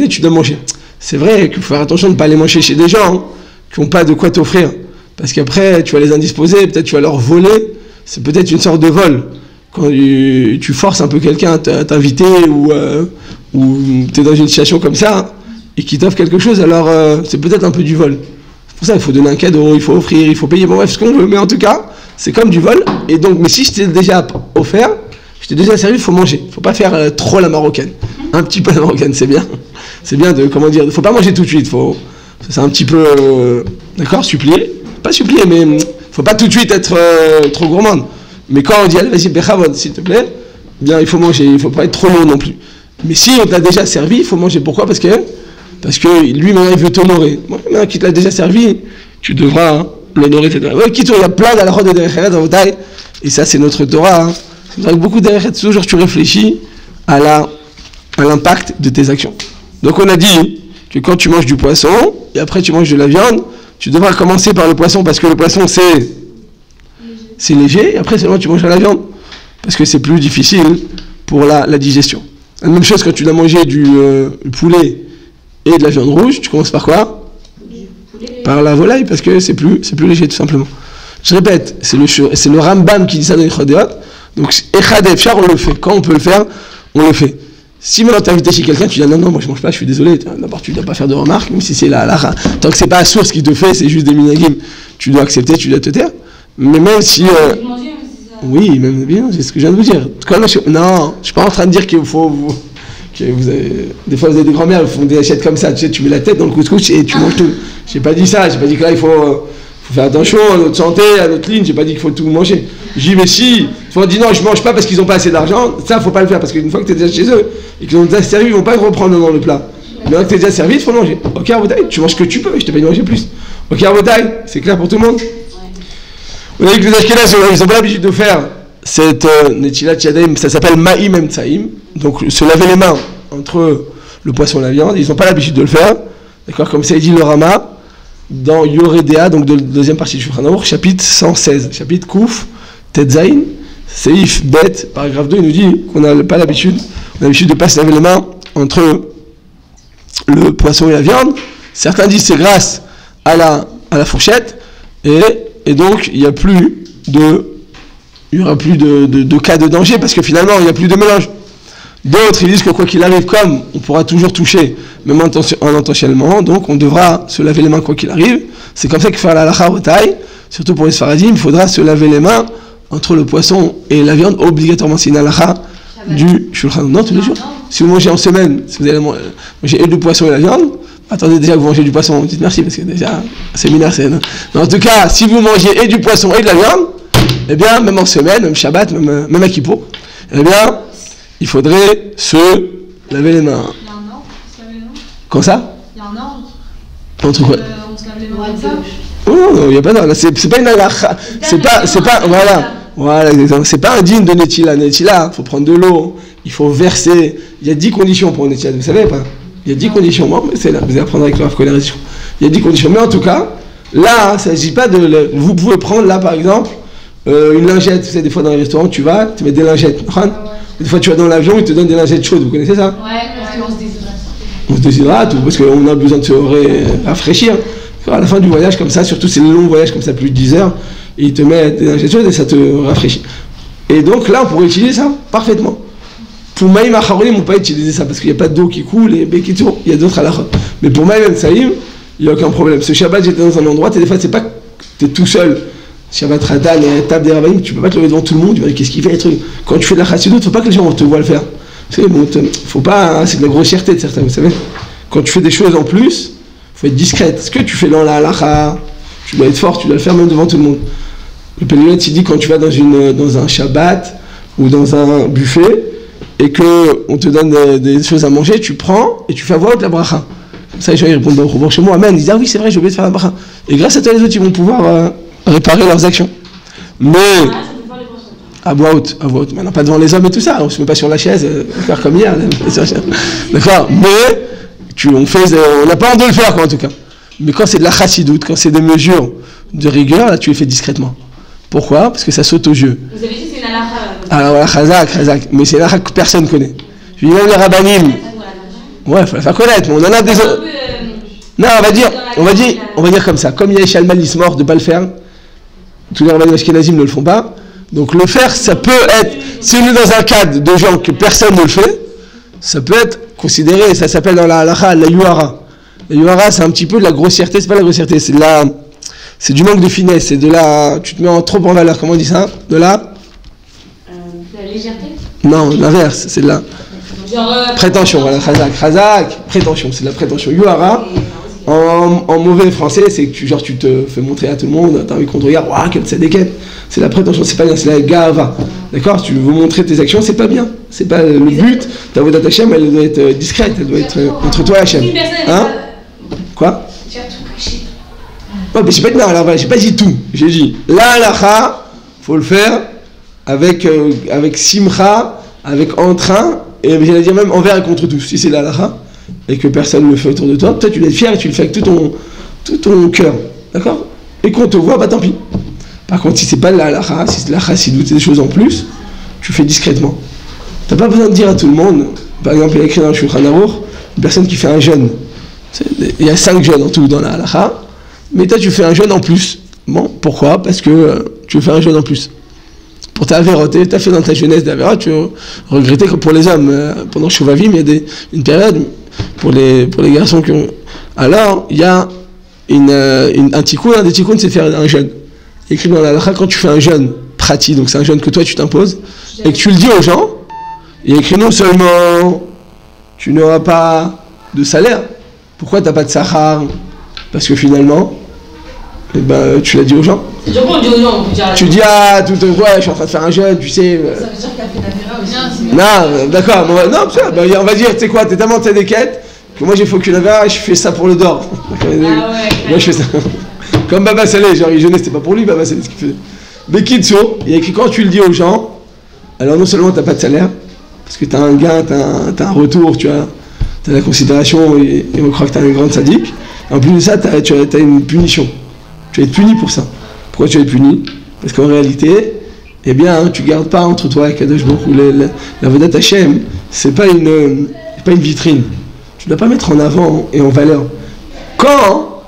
tu dois manger. C'est vrai qu'il faut faire attention de ne pas aller manger chez des gens qui n'ont pas de quoi t'offrir, parce qu'après tu vas les indisposer, peut-être tu vas leur voler, c'est peut-être une sorte de vol. Quand tu forces un peu quelqu'un à t'inviter, ou tu es dans une situation comme ça, et qui t'offre quelque chose, alors c'est peut-être un peu du vol. C'est pour ça qu'il faut donner un cadeau, il faut offrir, il faut payer, bon bref, ce qu'on veut, mais en tout cas, c'est comme du vol. Et donc, mais si je t'ai déjà offert, je t'ai déjà servi, il faut manger. Il ne faut pas faire trop la marocaine. Un petit peu la marocaine, c'est bien. C'est bien de, comment dire, il ne faut pas manger tout de suite, c'est un petit peu, d'accord, supplier. Pas supplier, mais il ne faut pas tout de suite être trop gourmande. Mais quand on dit, allez, vas-y, Bechavod, s'il te plaît, bien, il faut manger, il ne faut pas être trop lourd non plus. Mais si on t'a déjà servi, il faut manger. Pourquoi? Parce que lui, maintenant, il veut t'honorer. Moi, maintenant qu'il te l'a déjà servi, tu devras l'honorer. Ouais, il y a plein d'alachot de derecheret dans vos tailles. Et ça, c'est notre Torah. C'est vrai que beaucoup de derecheret, toujours, tu réfléchis à l'impact de tes actions. Donc, on a dit que quand tu manges du poisson, et après tu manges de la viande, tu devras commencer par le poisson, parce que le poisson, c'est léger, et après, seulement, tu manges de la viande. Parce que c'est plus difficile pour la digestion. La même chose quand tu dois manger du poulet et de la viande rouge, tu commences par quoi? Par la volaille, parce que c'est plus léger, tout simplement. Je répète, c'est le Rambam qui dit ça dans les Chodeot. Donc, Echad Efshar, on le fait. Quand on peut le faire, on le fait. Si maintenant t'es invité chez quelqu'un, tu dis non, moi je mange pas, je suis désolé. D'abord, tu ne dois pas faire de remarques, même si c'est tant que c'est pas la source qui te fait, c'est juste des minagim, tu dois accepter, tu dois te taire. Mais même si. Oui, même bien, c'est ce que je viens de vous dire. Non, je suis pas en train de dire qu'il faut. Des fois, vous avez des grands-mères qui font des assiettes comme ça, tu sais, tu mets la tête dans le couscous et tu manges tout. J'ai pas dit ça, j'ai pas dit que là il faut faire attention à notre santé, à notre ligne, j'ai pas dit qu'il faut tout manger. J'ai dit, mais si, on dit non, je mange pas parce qu'ils ont pas assez d'argent, ça faut pas le faire, parce qu'une fois que tu es déjà chez eux et qu'ils ont déjà servi, ils vont pas le reprendre dans le plat. Maintenant que t'es déjà servi, il faut manger. Ok, Rabotai, tu manges ce que tu peux, je te paye de manger plus. Ok, Rabotai, c'est clair pour tout le monde? Vous avez que les Ashkenazes, ils n'ont pas l'habitude de faire cette Netilat Yadayim, ça s'appelle Ma'im Emtsaim, donc se laver les mains entre le poisson et la viande, ils n'ont pas l'habitude de le faire, d'accord, comme ça dit le Rama, dans Yoredea, donc de la deuxième partie du Shulchan Aruch, chapitre 116, chapitre Kouf, Tetzain, Seif, Bet, paragraphe 2, il nous dit qu'on n'a pas l'habitude, on a l'habitude de ne pas se laver les mains entre le poisson et la viande. Certains disent c'est grâce à la fourchette, et donc il n'y aura plus de cas de danger, parce que finalement il n'y a plus de mélange. D'autres ils disent que quoi qu'il arrive, comme on pourra toujours toucher, même intentionnellement, donc on devra se laver les mains quoi qu'il arrive. C'est comme ça qu'il faut faire la halakha au taille, surtout pour les Sfaradim, il faudra se laver les mains entre le poisson et la viande, obligatoirement. C'est une halakha du Shulchan Aruch. Non, tous les jours. Si vous mangez en semaine, si vous allez manger et du poisson et la viande, attendez déjà que vous mangez du poisson, dites merci, parce que déjà, séminaire c'est... Mais en tout cas, si vous mangez et du poisson et de la viande, eh bien, même en semaine, même Shabbat, même à Kippour, eh bien, il faudrait se laver les mains. Il y a un ordre, se laver les mains. Comme ça? Il y a un ordre. Entre quoi? On se lave les mains comme ça. Non, il n'y a pas d'ordre. C'est pas une halakha. C'est pas, voilà, exactement. C'est pas un digne de Netila. Netila, il faut prendre de l'eau, il faut verser. Il y a 10 conditions pour Netila, vous savez pas? Il y a 10 conditions. Bon, c'est là, vous allez apprendre avec le Rav Koller. Il y a 10 conditions. Mais en tout cas, là, il ne s'agit pas de. Vous pouvez prendre là, par exemple, une lingette. Vous savez, des fois dans les restaurants, tu vas, tu mets des lingettes. Des fois, tu vas dans l'avion, ils te donnent des lingettes chaudes. Vous connaissez ça? Ouais, parce qu'on se déshydrate. On se déshydrate, ou parce qu'on a besoin de se rafraîchir. À la fin du voyage, comme ça, surtout c'est le long voyage, comme ça, plus de 10 heures, et ils te mettent des lingettes chaudes et ça te rafraîchit. Et donc là, on pourrait utiliser ça parfaitement. Pour Maïm Acharonim, on ne peut pas utiliser ça parce qu'il n'y a pas d'eau qui coule et Bekitour, il y a d'autres halachot. Mais pour Maïm Saïm, il n'y a aucun problème. Ce Shabbat, j'étais dans un endroit, et des fois, c'est pas que tu es tout seul. Shabbat Ratan et table des Rabbanim, tu peux pas te lever devant tout le monde, tu vas dire qu'est-ce qu'il fait les trucs. Quand tu fais de la chassidut, il ne faut pas que les gens te voient le faire. Tu sais, bon, faut pas, c'est de la grossièreté de certains, vous savez. Quand tu fais des choses en plus, il faut être discrète. Ce que tu fais dans la halakha, tu dois être fort, tu dois le faire même devant tout le monde. Le Pélémet, il dit quand tu vas dans un Shabbat ou dans un buffet et qu'on te donne des choses à manger, tu prends et tu fais à voix haute la bracha. Comme ça, les gens ils répondent au chez moi, Amen. Ils disent ah oui, c'est vrai, j'ai oublié de faire la bracha. Et grâce à toi, les autres, ils vont pouvoir réparer leurs actions. Mais à voix haute. Maintenant, pas devant les hommes et tout ça, on se met pas sur la chaise, faire comme hier. D'accord, mais on n'a pas honte de le faire, quoi, en tout cas. Mais quand c'est de la chassidoute, quand c'est des mesures de rigueur, là, tu les fais discrètement. Pourquoi? Parce que ça saute aux yeux. Vous avez dit c'est une halakha. Alors voilà, chazak. Mais c'est une halakha que personne ne connaît. Je dis même les rabbanim. Ouais, il faut la faire connaître. Mais on en a des autres. Non, on va dire comme ça. Comme il y a Ishal Malis mort de ne pas le faire, tous les rabbanim ashkenazim ne le font pas. Donc le faire, ça peut être, si on est dans un cadre de gens que personne ne le fait, ça peut être considéré, ça s'appelle dans la halakha la yuhara. La yuhara, c'est un petit peu de la grossièreté, c'est pas la grossièreté, c'est du manque de finesse, c'est de la, tu te mets trop en valeur, comment on dit ça? De la légèreté? Non, l'inverse, c'est de la prétention, voilà, chazak, prétention, c'est de la prétention. Yuhara, en mauvais français, c'est que tu te fais montrer à tout le monde, t'as envie qu'on te regarde, waouh, quelle c'est des quêtes. C'est la prétention, c'est pas bien, c'est la gava. D'accord? Si tu veux montrer tes actions, c'est pas bien. C'est pas le but. Ta voix d'Hachem, elle doit être discrète, elle doit être entre toi et Hachem. Hein? Quoi? Tu as tout caché. Non, mais j'ai pas dit non, alors voilà, j'ai pas dit tout. J'ai dit, la halakha, faut le faire avec simcha, avec entrain, et j'allais dire même envers et contre tous. Si c'est la halakha, et que personne ne le fait autour de toi, toi tu dois être fier et tu le fais avec tout ton cœur. D'accord? Et qu'on te voit, bah tant pis. Par contre, si c'est pas de la halakha, si c'est de la chassidoute, c'est des choses en plus, tu fais discrètement. T'as pas besoin de dire à tout le monde. Par exemple, il y a écrit dans le Shulchan Aruch, une personne qui fait un jeûne. Il y a 5 jeûnes en tout dans la halakha, mais toi tu fais un jeûne en plus. Bon, pourquoi? Parce que tu veux faire un jeûne en plus. Pour ta avéroté, tu as fait dans ta jeunesse d'avérot, tu regrettais que pour les hommes, pendant Shuvavim, il y a une période pour les garçons qui ont. Alors, il y a un tikkun, un des tikkun, c'est faire un jeûne. Écrit dans la halakha, quand tu fais un jeûne pratique, donc c'est un jeûne que toi tu t'imposes, et que tu le dis aux gens, il y a écrit non seulement tu n'auras pas de salaire. Pourquoi tu n'as pas de sahar? Parce que finalement, eh ben, tu l'as dit aux gens. C'est toujours bon de dire aux gens. Tu dis ah, tout ouais, je suis en train de faire un jeûne, tu sais. Ça veut dire qu'il a fait d'Avera aussi. Non, d'accord, non, on va dire, tu sais quoi, t'es tellement tzedeket que moi j'ai fait aucune avare et je fais ça pour le dor. Moi je fais ça. Comme Baba Saleh, genre il jeûnait, c'était pas pour lui, Baba Saleh, ce qu'il faisait. Bekitso, il y a écrit quand tu le dis aux gens, alors non seulement t'as pas de salaire, parce que t'as un gain, t'as un retour, tu as la considération et on croit que t'as une grande sadique. En plus de ça, tu as une punition. Tu vas être puni pour ça. Pourquoi tu vas être puni? Parce qu'en réalité, eh bien, tu gardes pas entre toi et Kadosh Baruch Hu. La Vodat Hashem, c'est pas une vitrine. Tu ne dois pas mettre en avant et en valeur. Quand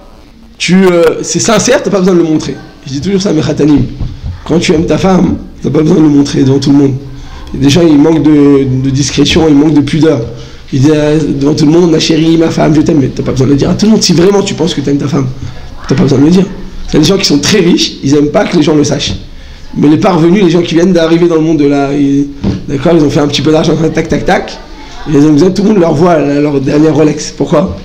c'est sincère, tu n'as pas besoin de le montrer. Je dis toujours ça à mes khatanim. Quand tu aimes ta femme, tu n'as pas besoin de le montrer devant tout le monde. Et des gens, ils manquent de discrétion, ils manquent de pudeur. Ils disent devant tout le monde, ma chérie, ma femme, je t'aime, mais tu n'as pas besoin de le dire à tout le monde. Si vraiment tu penses que tu aimes ta femme, tu n'as pas besoin de le dire. Il y a des gens qui sont très riches, ils n'aiment pas que les gens le sachent. Mais les parvenus, les gens qui viennent d'arriver dans le monde de là, d'accord, ils ont fait un petit peu d'argent, tac, tac, tac. Et ils ont besoin, tout le monde leur voit leur dernière Rolex. Pourquoi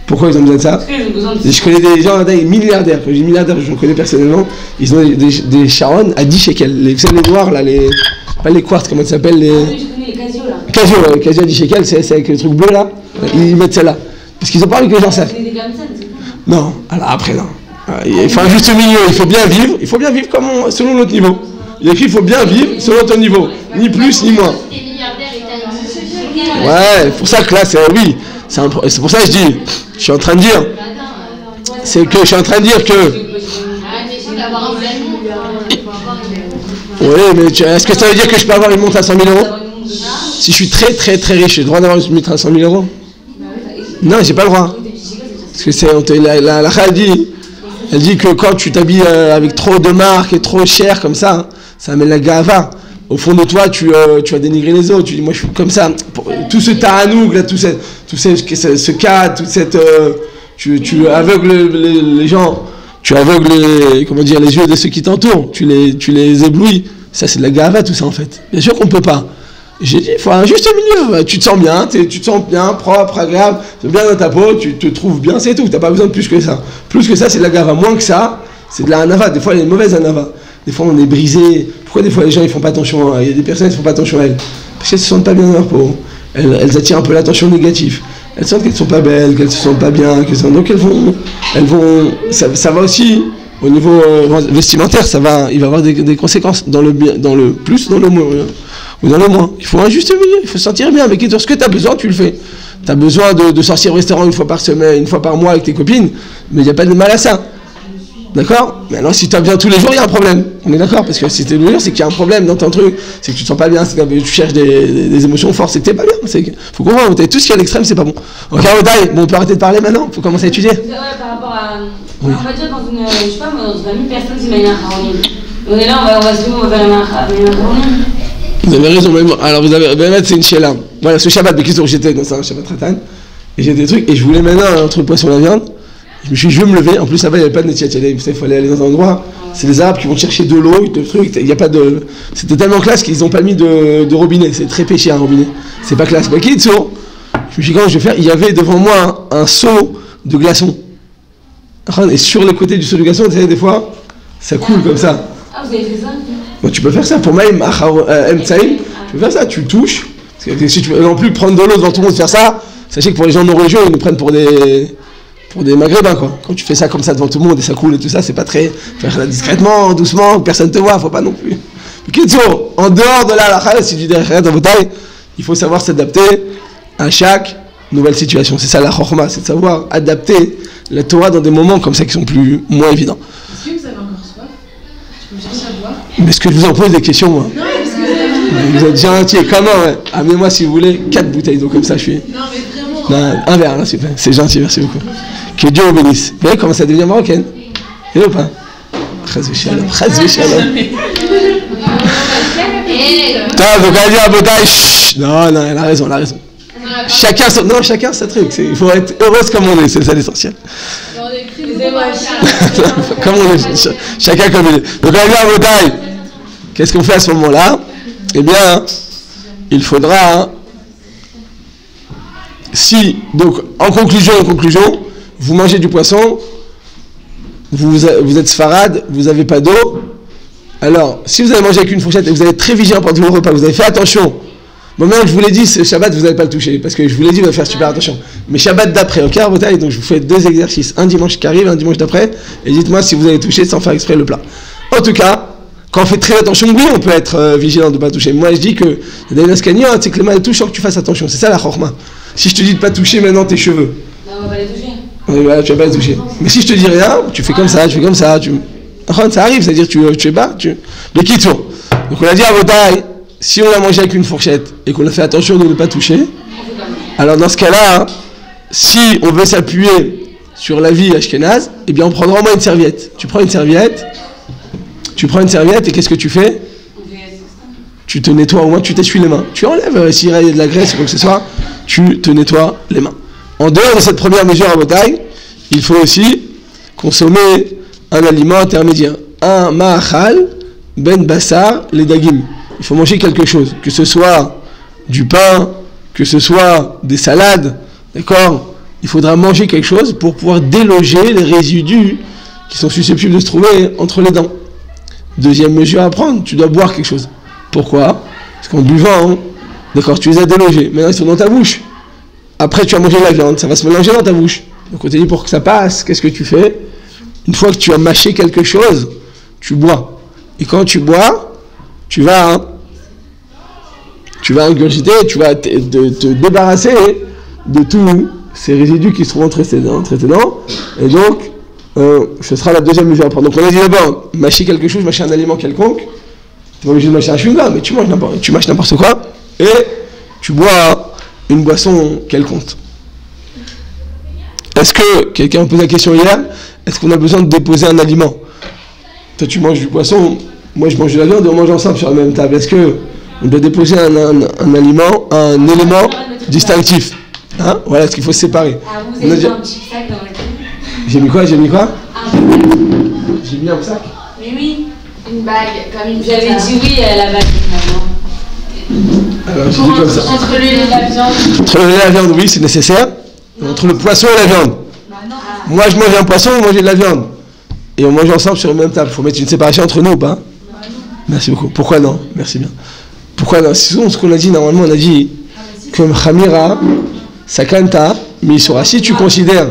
ils ont besoin de ça? Je connais des gens, des milliardaires, quand je dis milliardaires, je connais personnellement, ils ont des charons à 10 shekels. Vous savez, les noirs, là, pas les quartz, comment ça s'appelle les... les casios, là. Casio à 10 shekels, c'est avec le truc bleu, là. Ils mettent celle-là. Parce qu'ils ont pas envie que les gens savent. Non, alors après, non. Il faut un juste milieu, il faut bien vivre selon notre niveau. Il y a écrit, il faut bien vivre selon ton niveau. Ni plus, ni moins. Ouais, pour ça que là, c'est pour ça que je dis, je suis en train de dire que... Oui, mais est-ce que ça veut dire que je peux avoir une montre à 100 000 euros? Si je suis très très très riche, j'ai le droit d'avoir une montre à 100 000 euros? Non, j'ai pas le droit. Parce que la elle dit que quand tu t'habilles avec trop de marques et trop cher comme ça, ça amène la gava. Au fond de toi, tu vas dénigrer les autres. Tu dis, moi je suis comme ça. Tout ce taranoug, là, tout ce cadre, toute cette... tu aveugles les gens, tu aveugles les yeux de ceux qui t'entourent, tu les éblouis. Ça, c'est de la gava, tout ça, en fait. Bien sûr qu'on ne peut pas. J'ai dit, il faut un juste milieu. Tu te sens bien, tu te sens bien, propre, agréable, tu es bien dans ta peau, tu te trouves bien, c'est tout. Tu n'as pas besoin de plus que ça. Plus que ça, c'est de la gava. Moins que ça, c'est de la anava. Des fois, il y a une mauvaise anava. Des fois, on est brisé. Pourquoi des fois, les gens, ils font pas attention? Il y a des personnes qui ne font pas attention à elles. Parce qu'elles ne se sentent pas bien dans leur peau. Elles attirent un peu l'attention négative. Elles sentent qu'elles ne sont pas belles, qu'elles ne se sentent pas bien. Donc, elles vont ça va aussi, au niveau vestimentaire, il va y avoir des conséquences. Dans le plus, dans le moins. Ou dans le moins. Il faut un juste milieu, il faut se sentir bien avec ce que tu as besoin, tu le fais. Tu as besoin de sortir au restaurant une fois par semaine, une fois par mois avec tes copines, mais il n'y a pas de mal à ça. D'accord? Maintenant, si tu as bien tous les jours, il y a un problème. On est d'accord? Parce que si tu es le jour, c'est qu'il y a un problème dans ton truc, c'est que tu te sens pas bien, c'est que tu cherches des émotions fortes, c'est que tu n'es pas bien. Faut comprendre, tout ce qui est à l'extrême, c'est pas bon. Ok, on peut arrêter de parler maintenant? Il faut commencer à étudier. Ouais, par rapport à. Oui. On va dire dans une. Je sais pas, moi, dans une famille, personne ne s'imagine un haronim. On est là, on va se dire, on va faire un haronim. Vous avez raison, même. Alors vous avez mettre, c'est une chéla. Voilà, ce Shabbat, j'étais dans un Shabbat Ratan, et j'ai des trucs, et je voulais maintenant entre le poisson et la viande. Je me suis dit, je vais me lever. En plus, là-bas, il n'y avait pas de Netiat Yadayim. Vous savez, il fallait aller dans un endroit. C'est les Arabes qui vont chercher de l'eau, de trucs. Il n'y a pas de. C'était tellement classe qu'ils n'ont pas mis de robinet. C'est très péché un robinet. C'est pas classe. Mais qui je me suis dit, comment je vais faire? Il y avait devant moi un seau de glaçons. Et sur le côté du seau de glaçons, vous savez, des fois, ça coule comme ça. Ah, vous avez fait ça? Bon, tu peux faire ça. Pour Maïm Emtsaïm, tu peux faire ça. Tu touches. Parce que si tu veux non plus prendre de l'eau devant tout le monde, faire ça, sachez que pour les gens non religieux, ils nous prennent pour des maghrébins, quoi. Quand tu fais ça comme ça devant tout le monde et ça coule et tout ça, c'est pas très... Faire ça discrètement, doucement, personne te voit, faut pas non plus. En dehors de la halakha, si tu dis derrière dans vos tailles, il faut savoir s'adapter à chaque nouvelle situation. C'est ça la chorma, c'est de savoir adapter la Torah dans des moments comme ça qui sont moins évidents. Est-ce que vous avez encore soif? Je peux chercher à boire. Mais est-ce que je vous en pose des questions, moi? Non, parce que vous êtes gentil. Comment, ouais? Amenez-moi, si vous voulez, 4 bouteilles d'eau comme ça, je suis... Non, mais vraiment... Non, un verre, là, s'il vous plaît. C'est gentil, merci beaucoup. Que Dieu vous bénisse. Vous voyez comment ça devient marocaine? Et ou pas? Chaz v'shalom. Donc elle dit à Botaï, non, elle a raison. Chacun sa truc. Il faut être heureuse comme on est, c'est ça l'essentiel. Comme on est, chacun comme il est. Donc elle dit à Botaï, qu'est-ce qu'on fait à ce moment-là? Eh bien, il faudra... Donc, en conclusion, vous mangez du poisson, vous êtes sfarad, vous n'avez pas d'eau. Alors, si vous avez mangé avec une fourchette et vous avez très vigilant pendant tout le repas, vous avez fait attention, Bon, maintenant, je vous l'ai dit, ce Shabbat, vous n'allez pas le toucher, parce que je vous l'ai dit, vous allez faire super attention. Mais Shabbat d'après, ok, Rabotai, donc je vous fais 2 exercices, un dimanche qui arrive, un dimanche d'après, et dites-moi si vous allez toucher sans faire exprès le plat. En tout cas, quand on fait très attention, oui, on peut être vigilant de ne pas toucher. Moi, je dis que, dans les Naskaniot, c'est que les mains elles touchent sans que tu fasses attention. C'est ça la chorma. Si je te dis de pas toucher maintenant tes cheveux. Non, on va pas les toucher. Voilà, tu vas pas les toucher. Mais si je te dis rien, tu fais comme ça, tu fais comme ça, ça arrive, c'est-à-dire tu es bas, le kitour. Donc on a dit à Rabotai, si on a mangé avec une fourchette et qu'on a fait attention de ne pas toucher, alors dans ce cas-là, si on veut s'appuyer sur la vie ashkénaze, eh bien on prendra au moins une serviette. Tu prends une serviette et qu'est-ce que tu fais? Tu te nettoies, au moins tu t'essuies les mains. Tu enlèves, s'il y a de la graisse ou quoi que ce soit, tu te nettoies les mains. En dehors de cette première mesure à Rabotai, il faut aussi consommer un aliment intermédiaire. Un ma'achal ben bassar les dagim. Il faut manger quelque chose, que ce soit du pain, que ce soit des salades, d'accord? Il faudra manger quelque chose pour pouvoir déloger les résidus qui sont susceptibles de se trouver entre les dents. Deuxième mesure à prendre, tu dois boire quelque chose. Pourquoi? Parce qu'en buvant, d'accord, tu les as délogés, maintenant ils sont dans ta bouche. Après tu as mangé la viande, ça va se mélanger dans ta bouche. Donc on te dit pour que ça passe, qu'est-ce que tu fais? Une fois que tu as mâché quelque chose, tu bois. Et quand tu bois, tu vas ingurgiter, tu vas te débarrasser de tous ces résidus qui se trouvent entre tes dents. Et donc, ce sera la deuxième mesure à prendre. Donc on a dit d'abord, mâcher quelque chose, mâcher un aliment quelconque. Tu n'es pas obligé de mâcher un chewing-gum, mais tu mâches n'importe quoi. Et tu bois une boisson quelconque. Est-ce que, quelqu'un me pose la question hier, est-ce qu'on a besoin de déposer un aliment? Toi tu manges du poisson, moi je mange de la viande et on mange ensemble sur la même table. Est-ce que on doit déposer un aliment, un élément distinctif? Hein? Voilà, est-ce qu'il faut se séparer? Ah, vous avez mis un petit sac dans la cuisine? J'ai mis quoi? Un sac. J'ai mis un sac. Mais oui. Une bague, comme une J'avais dit oui à la bague finalement. Alors j'ai dit comme ça. Entre le lait et la viande. Entre le lait et la viande, oui, c'est nécessaire. Entre le poisson et la viande. Bah non. Moi je mange un poisson, vous mangez de la viande. Et on mange ensemble sur la même table. Il faut mettre une séparation entre nous ou pas? Merci beaucoup. Pourquoi non? Merci bien. Pourquoi non? Sinon, ce qu'on a dit, normalement, on a dit comme Khamira, Sakanta, Misura. Si tu considères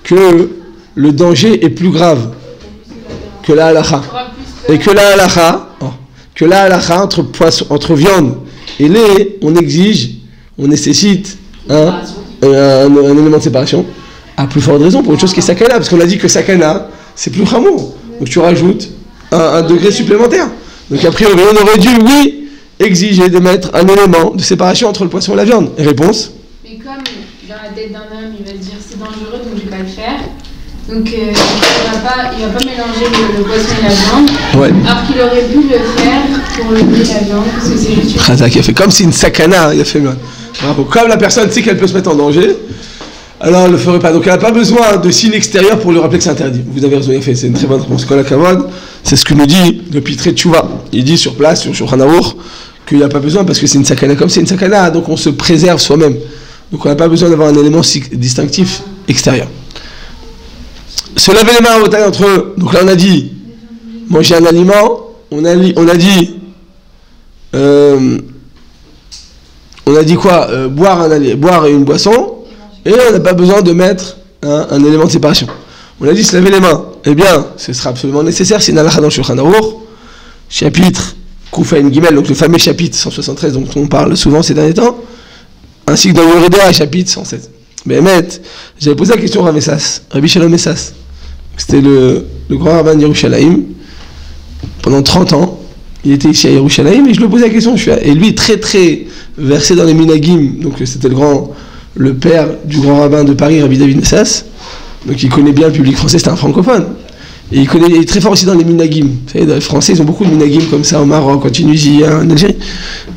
que le danger est plus grave que la halakha, et que la halakha, entre viande et lait, on nécessite un élément de séparation, à plus forte raison pour une chose qui est sakana, parce qu'on a dit que sakana, c'est plus chamour. Donc tu rajoutes un degré supplémentaire. Donc a priori, on aurait dû, oui, exiger de mettre un élément de séparation entre le poisson et la viande. Et réponse? Mais comme dans la tête d'un homme, il va se dire c'est dangereux donc je ne vais pas le faire. Donc il va pas mélanger le poisson et la viande. Ouais. Alors qu'il aurait pu le faire pour le lait et la viande, parce que c'est juste une... Khazak, il a fait comme si une sakana, il a fait mal. Bravo. Comme la personne sait qu'elle peut se mettre en danger, alors elle ne le ferait pas. Donc elle n'a pas besoin de signe extérieur pour lui rappeler que c'est interdit. Vous avez raison, il a fait, c'est une très bonne réponse. Kol hakavod, c'est ce que nous dit le Pitré Tchouva. Il dit sur place, sur Shulchan Aruch, qu'il n'y a pas besoin parce que c'est une sakana. Comme c'est une sakana, donc on se préserve soi-même. Donc on n'a pas besoin d'avoir un élément distinctif extérieur. Se laver les mains à Rabotai entre eux. Donc là on a dit manger un aliment, on a dit quoi? Boire une boisson, et on n'a pas besoin de mettre un élément de séparation. On a dit se laver les mains. Eh bien, ce sera absolument nécessaire. C'est une halakha dans le Shulchan Aruch, chapitre Koufaïn Gimel, donc le fameux chapitre 173 dont on parle souvent ces derniers temps, ainsi que dans le Yoredea, chapitre 116. Mais j'avais posé la question à Ramessas, Rabbi Shalom Messas. C'était le grand rabbin de Yerushalayim. Pendant 30 ans, il était ici à Yerushalayim et je lui posais la question. Et lui, très très versé dans les minagim, donc c'était le père du grand rabbin de Paris, Rabbi David Messas. Donc il connaît bien le public français, c'est un francophone. Et il est très fort aussi dans les minagim. Vous savez, les Français, ils ont beaucoup de minagim comme ça au Maroc, en Tunisie, en Algérie.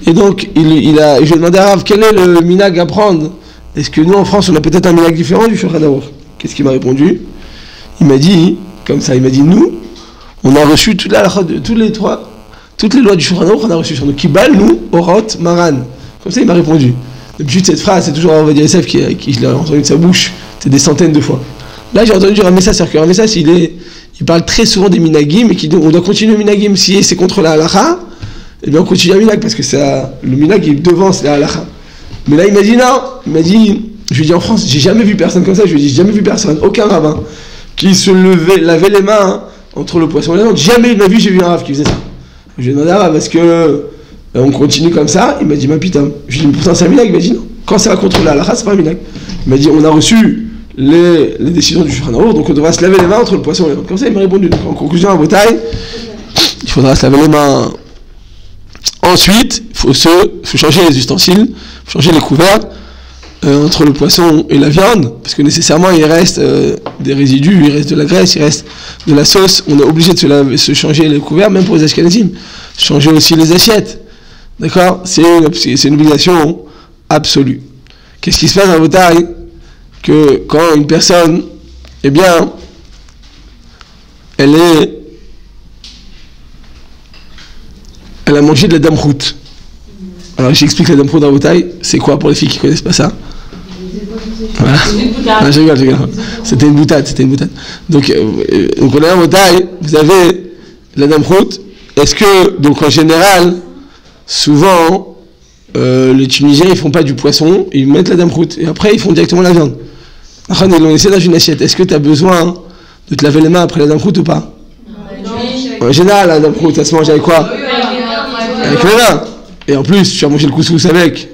Et donc, je lui ai demandé à Rav, quel est le minag à prendre? Est-ce que nous, en France, on a peut-être un minag différent du Shulchan Aruch? Qu'est-ce qu'il m'a répondu? Il m'a dit, comme ça, nous, on a reçu toutes les lois du Shulchan Aruch, on a reçu sur nous. Kibal, nous, Orot, Maran. Comme ça, il m'a répondu. D'habitude, cette phrase, c'est toujours Rav Yosef qui je l'ai entendu de sa bouche, c'est des centaines de fois. Là, j'ai entendu Ramessas, c'est-à-dire que Ramessas, il parle très souvent des minagim et on doit continuer le minagim si c'est contre la halakha. eh bien on continue à minag parce que le minag est devant, c'est la halakha. Mais là il m'a dit non, il m'a dit, je lui ai dit en France, j'ai jamais vu personne comme ça, je lui ai dit, j'ai jamais vu personne, aucun rabbin, qui se lavait les mains entre le poisson et la viande. Jamais de ma vie j'ai vu un rav qui faisait ça. Je lui ai demandé parce que on continue comme ça, il m'a dit ma putain. Je lui ai dit pourtant c'est un minag, il m'a dit non. Quand c'est contre la halakha, c'est pas un minag. Il m'a dit on a reçu les décisions du Shulchan Aruch, donc on devra se laver les mains entre le poisson et la viande. Comme ça il m'a répondu. Donc, en conclusion à Botaï, il faudra se laver les mains. Ensuite, il faut changer les ustensiles, changer les couverts entre le poisson et la viande, parce que nécessairement il reste des résidus, il reste de la graisse, il reste de la sauce. On est obligé de se changer les couverts, même pour les ashkenazim. Changer aussi les assiettes. D'accord ? C'est une obligation absolue. Qu'est-ce qui se passe dans vos tailles ? Que quand une personne, eh bien, elle a mangé de la damrout. Alors j'explique la damrout dans vos tailles. C'est quoi pour les filles qui ne connaissent pas ça ? Voilà. Ah, je rigole. C'était une boutade. Donc on est dans vos tailles, vous avez la damrout. Est-ce que, donc en général, souvent, les Tunisiens, ils font pas du poisson, ils mettent la damrout, et après, ils font directement la viande. Après, ils l'ont laissé dans une assiette. Est-ce que tu as besoin de te laver les mains après la damrout ou pas ? Non. En général, la damrout, ça se mange avec quoi ? Avec les mains. Et en plus, tu as mangé le couscous avec.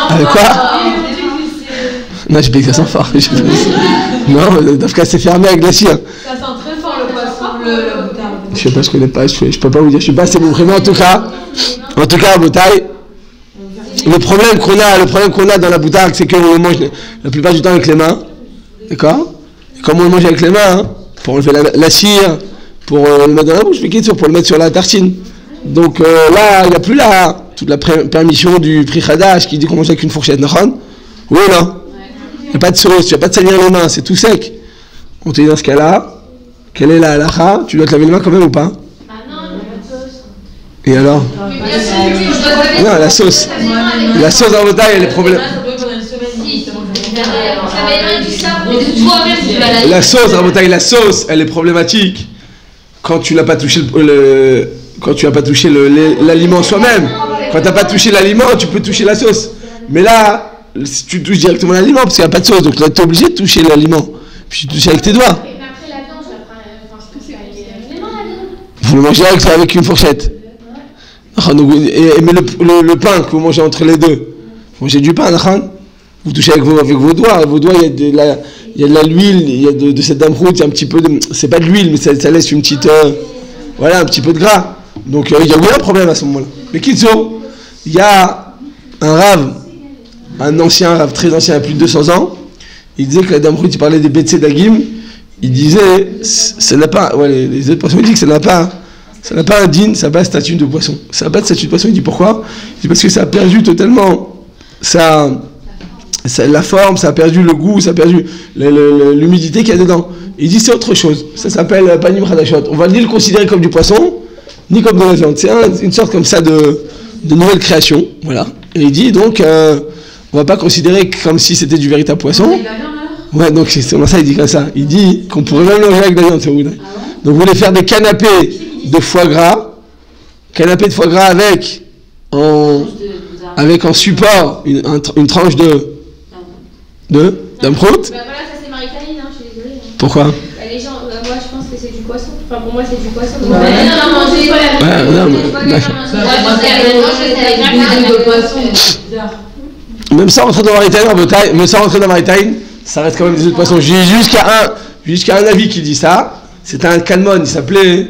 Avec quoi ? Non, j'ai pas dit que ça sent fort. Non, dans ce cas, c'est fermé avec de la cire. Ça sent très fort le poisson, le boutard. Je sais pas, je connais pas, je peux pas vous dire, je sais pas, c'est bon, vraiment en tout cas, à Botaï, le problème qu'on a dans la boutade, c'est qu'on le mange la plupart du temps avec les mains, d'accord ? Et comme on le mange avec les mains, pour enlever la cire, pour le mettre dans la bouche, mais pour le mettre sur la tartine. Donc là, il n'y a plus toute la permission du Pri Hadash qui dit qu'on mange avec une fourchette, non ? Oui, non ? Il n'y a pas de sauce, tu vas pas te salir les mains, c'est tout sec. On te dit dans ce cas-là, quelle est la halakha ? Tu dois te laver les mains quand même ou pas ? Ah non, il n'y a pas de sauce. Et alors ? Non, la sauce. La sauce dans vos tailles, elle est problème. La sauce dans vos tailles, elle est problématique quand tu n'as pas touché l'aliment soi-même. Quand tu n'as pas touché l'aliment, tu peux toucher la sauce. Mais là, si tu touches directement l'aliment, parce qu'il n'y a pas de sauce, donc là tu es obligé de toucher l'aliment. Puis tu touches avec tes doigts. Mais après la viande, je la prends. Les mains, la viande. Vous le mangez avec une fourchette. Mais le pain que vous mangez entre les deux, vous mangez du pain, vous touchez avec vos doigts. Vos doigts, il y a de l'huile, il y a de cette damrout, il y a un petit peu de. C'est pas de l'huile, mais ça laisse une petite. Un petit peu de gras. Donc il y a aucun problème à ce moment-là. Mais Kitso, il y a un rave, un ancien rave, très ancien, il y a plus de 200 ans. Il disait que la damrout, il parlait des betsé d'agim. Il disait, ça n'a pas. Les autres poissons, ils disent que ça n'a pas un din, ça n'a pas de statut de poisson. Ça n'a pas de statut de poisson. Il dit pourquoi ? Il dit parce que ça a perdu totalement la forme, ça a perdu le goût, ça a perdu l'humidité qu'il y a dedans. Il dit c'est autre chose. Ça s'appelle panim hadashot. On va ni le considérer comme du poisson, ni comme de la viande. C'est une sorte comme ça de nouvelle création. Voilà. Et il dit donc, on va pas considérer comme si c'était du véritable poisson. Ouais, donc c'est ça, il dit comme ça. Il dit qu'on pourrait même manger avec de la viande, c'est vrai. Donc vous voulez faire des canapés de foie gras avec en support une tranche de damrout. Bah voilà, ça c'est Marie-Caline, je suis désolée. Pourquoi ? Bah, les gens, moi je pense que c'est du poisson. Enfin pour moi c'est du poisson. Même sans rentrer dans Marie-Taïn, ça reste quand même des œufs de poisson. J'ai jusqu'à un avis qui dit ça. C'était un Kalmon, il s'appelait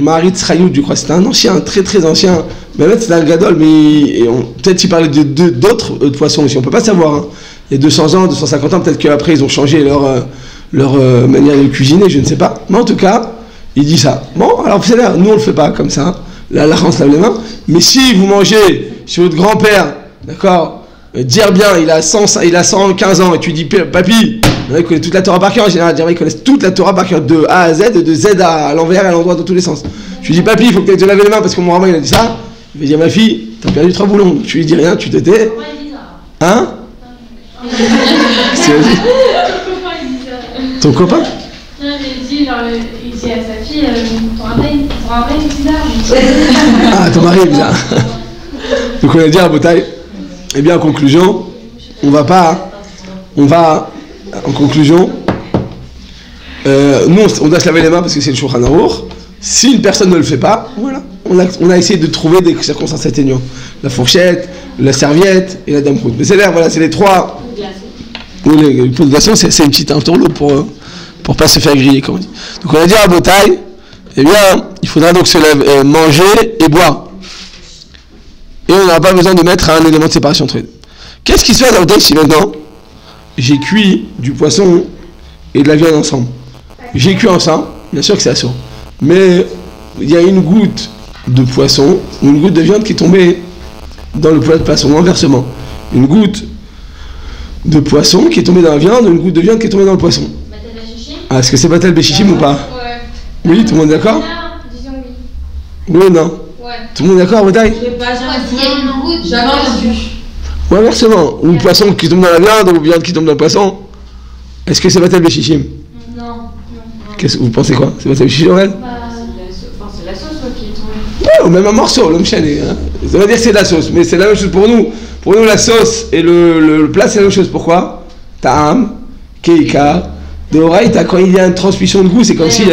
Maharitz Chayout, je crois. C'était un ancien, très très ancien. Mais là, c'était un gadol, mais peut-être qu'il parlait d'autres poissons aussi. On ne peut pas savoir. Hein. Il y a 200 ans, 250 ans, peut-être qu'après ils ont changé leur manière de cuisiner, je ne sais pas. Mais en tout cas, il dit ça. Bon, alors c'est là, nous on ne le fait pas comme ça. Là, on se lave les mains. Mais si vous mangez chez votre grand-père, d'accord, dire bien, il a 115 ans, et tu dis, papy, il connaît toute la Torah par cœur, en général, ils connaissent toute la Torah par cœur, de A à Z, de Z à l'envers, à l'endroit, dans tous les sens. Je lui dis, papy, il faut que tu te laver les mains parce que mon rabbin il a dit ça. Il va dire, ma fille, t'as perdu 3 boulons. Tu lui dis rien, tu t'étais. Hein? Ton copain? Non, il dit à sa fille, ton rabbin mari est bizarre. Ah, ton mari est bizarre. Donc on a dit à Botaï, eh bien en conclusion, en conclusion, nous on doit se laver les mains parce que c'est le Shulchan Aruch. Si une personne ne le fait pas, voilà, on a essayé de trouver des circonstances atténuantes. La fourchette, la serviette et la damproute. Mais c'est l'air, voilà, c'est les trois. Les pots de glaçons, c'est une petite tourneau pour pas se faire griller, comme on dit. Donc on a dit à Botaï, eh bien, il faudra donc se lever, manger et boire. Et on n'aura pas besoin de mettre un élément de séparation entre les deux. Qu'est-ce qui se passe dans le texte si maintenant j'ai cuit du poisson et de la viande ensemble? J'ai cuit ensemble, bien sûr que c'est assaut. Mais il y a une goutte de poisson ou une goutte de viande qui est tombée dans le plat de poisson, inversement. Une goutte de poisson qui est tombée dans la viande ou une goutte de viande qui est tombée dans le poisson. Ah, est-ce que c'est Batel Béchichim ou pas? Ouais. Oui, tout le monde est d'accord? Disons oui. Oui ou non? Ouais. Tout le monde est d'accord, Bataille? Je sais pas, Il y a une goutte. jamais entendu. Ou inversement, ou le poisson qui tombe dans la viande ou la viande qui tombe dans le poisson. Est-ce que c'est Batel Béchichim? Non. Qu'est-ce que vous pensez quoi? C'est Batel Béchichim, Aurel? C'est la sauce qui est tombée. Ouais, ou même un morceau, l'homme chané. Hein. Ça veut dire que c'est de la sauce, mais c'est la même chose pour nous. Pour nous, la sauce et le plat, c'est la même chose. Pourquoi? Ta'am, Keika, de Horaïta, quand il y a une transmission de goût, c'est comme s'il y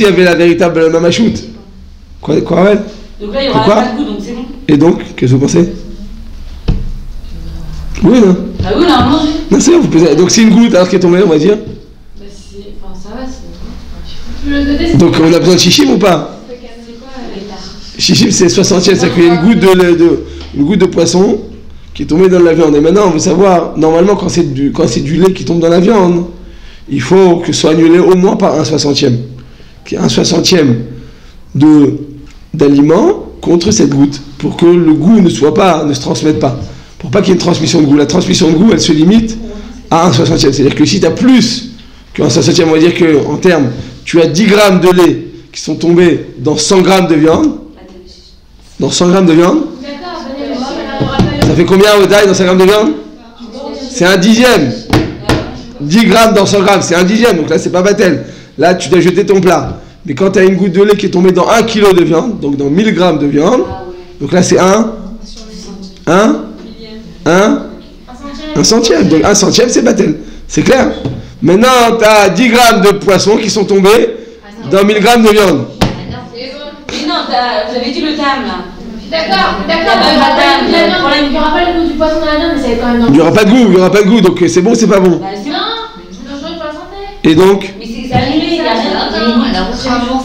avait la véritable mamachoute. Quoi, Aurel? Donc là, il y aura pas de goût, donc c'est bon. Et donc, qu'est-ce que vous pensez? Oui, non? Ah oui, on a mangé. Non, c'est bon, vous posez. Donc c'est une goutte alors qui est tombée, on va dire. Bah, c'est. Enfin, ça va, c'est. Donc on a besoin de chichim ou pas? C'est quoi l'état? Chichim, c'est 60e, c'est qu'il y a une goutte de poisson qui est tombée dans la viande. Et maintenant, on veut savoir, normalement, quand c'est du lait qui tombe dans la viande, il faut que ce soit annulé au moins par 1/60e. Qu'il y ait 1/60e d'aliment contre cette goutte, pour que le goût ne se transmette pas. Pour pas qu'il y ait une transmission de goût. La transmission de goût, elle se limite à 1/60e. C'est-à-dire que si tu as plus que 1/60e, on va dire qu'en termes, tu as 10 grammes de lait qui sont tombés dans 100 grammes de viande. Dans 100 grammes de viande. Ça fait combien au taille dans 100 grammes de viande? C'est 1/10. 10 grammes dans 100 grammes, c'est 1/10. Donc là, c'est pas batel. Là, tu dois jeter ton plat. Mais quand tu as une goutte de lait qui est tombée dans 1 kg de viande, donc dans 1000 grammes de viande, donc là, c'est 1 centième. Donc 1 centième, c'est batel. C'est clair? Maintenant, tu as 10 grammes de poisson qui sont tombés dans 1000 grammes de viande. Mais non, vous avez dit le tam là. D'accord. Il Il n'y aura pas le goût du poisson dans la viande, mais ça va être quand même dans Il n'y aura pas de goût, donc c'est bon, c'est pas bon. Bah, c'est bon. c'est dangereux pour la santé. Et donc, Mais c'est annulé, il n'y a rien. Il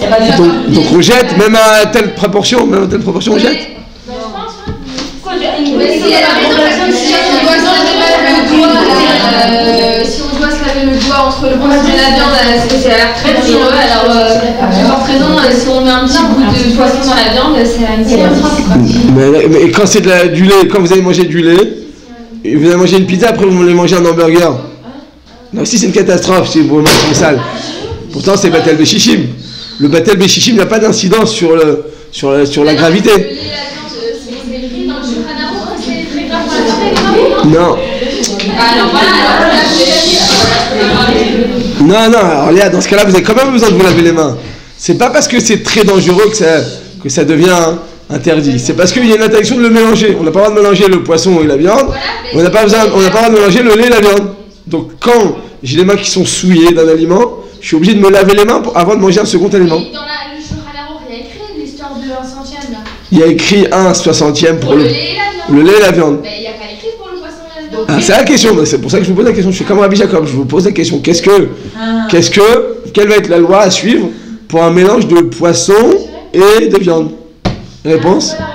y a pas de donc on jette, même à telle proportion, on jette. Je pense, Quoi, mais si elle a raison, par exemple, si on doit se laver le doigt entre le poisson et la viande, c'est à l'air très dangereux. Alors, par présent, si on met un petit bout de poisson dans la viande, c'est une catastrophe. Mais quand c'est du lait, quand vous allez manger du lait, et vous allez manger une pizza, après vous allez manger un hamburger. Là aussi c'est une catastrophe si vous mangez comme sale. Pourtant c'est Batel Béchichim. Le Batel Béchichim n'a pas d'incidence sur la gravité. Non. Non, alors Léa, dans ce cas-là, vous avez quand même besoin de vous laver les mains. C'est pas parce que c'est très dangereux que ça devient interdit. C'est parce qu'il y a une interdiction de le mélanger. On n'a pas le droit de mélanger le poisson et la viande. On n'a pas le droit de mélanger le lait et la viande. Donc quand j'ai les mains qui sont souillées d'un aliment, je suis obligé de me laver les mains avant de manger un second aliment. Dans le Shulchan Aruch, il y a écrit l'histoire de 1 centième là. Il y a écrit 1/60e pour le lait et la viande. Mais il n'y a pas écrit pour le poisson et la viande. Ah, c'est la question, c'est pour ça que je vous pose la question. Je suis comme Rabbi Jacob, je vous pose la question. Quelle va être la loi à suivre pour un mélange de poisson et de viande? Réponse? C'est quoi la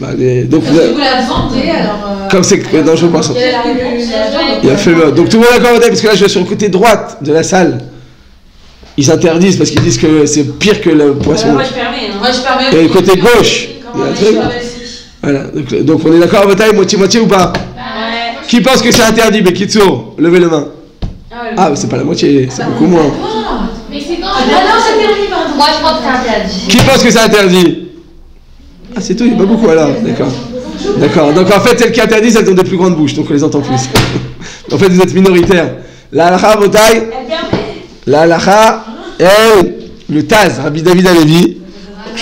réponse? Donc Vous la vendez alors. comme c'est dangereux pour poisson. Il a fait le... Donc tout le monde est d'accord, parce que là je vais sur le côté droite de la salle. Ils interdisent parce qu'ils disent que c'est pire que le poisson. Moi je permets. Moi je permets. Et le côté gauche, il y a un truc. Voilà, donc on est d'accord à bataille, moitié-moitié ou pas? Ouais. Qui pense que c'est interdit, Bekitsour? Levez les mains. Ah, mais c'est pas la moitié, c'est beaucoup moins. Mais c'est quand Ah non, c'est interdit, pardon. Moi je pense que c'est interdit. Qui pense que c'est interdit? Ah, c'est tout, il n'y a pas beaucoup alors, d'accord. D'accord, donc en fait, celles qui interdisent, elles ont des plus grandes bouches, donc on les entend plus. En fait, vous êtes minoritaires. La halakha, bataille. La halakha, le Taz, Rabbi David Halevi,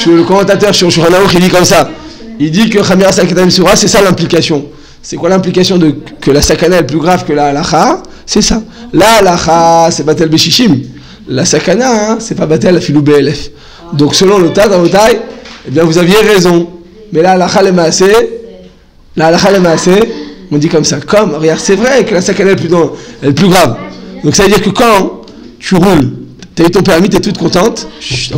le commentateur sur Shulchan Aruch, il dit comme ça. Il dit que Chamira Sakana Mesura, c'est ça l'implication. C'est quoi l'implication de que la sakana est plus grave que la halacha? C'est ça. La halacha, c'est batel beshishim. La sakana, hein, c'est pas batel afilou BLF. Donc selon le tas dans le taille, eh bien vous aviez raison. Mais la halacha le maasé, on dit comme ça. Comme, regarde, c'est vrai que la sakana est plus grave. Donc ça veut dire que quand tu roules, tu as eu ton permis, tu es toute contente. Chut,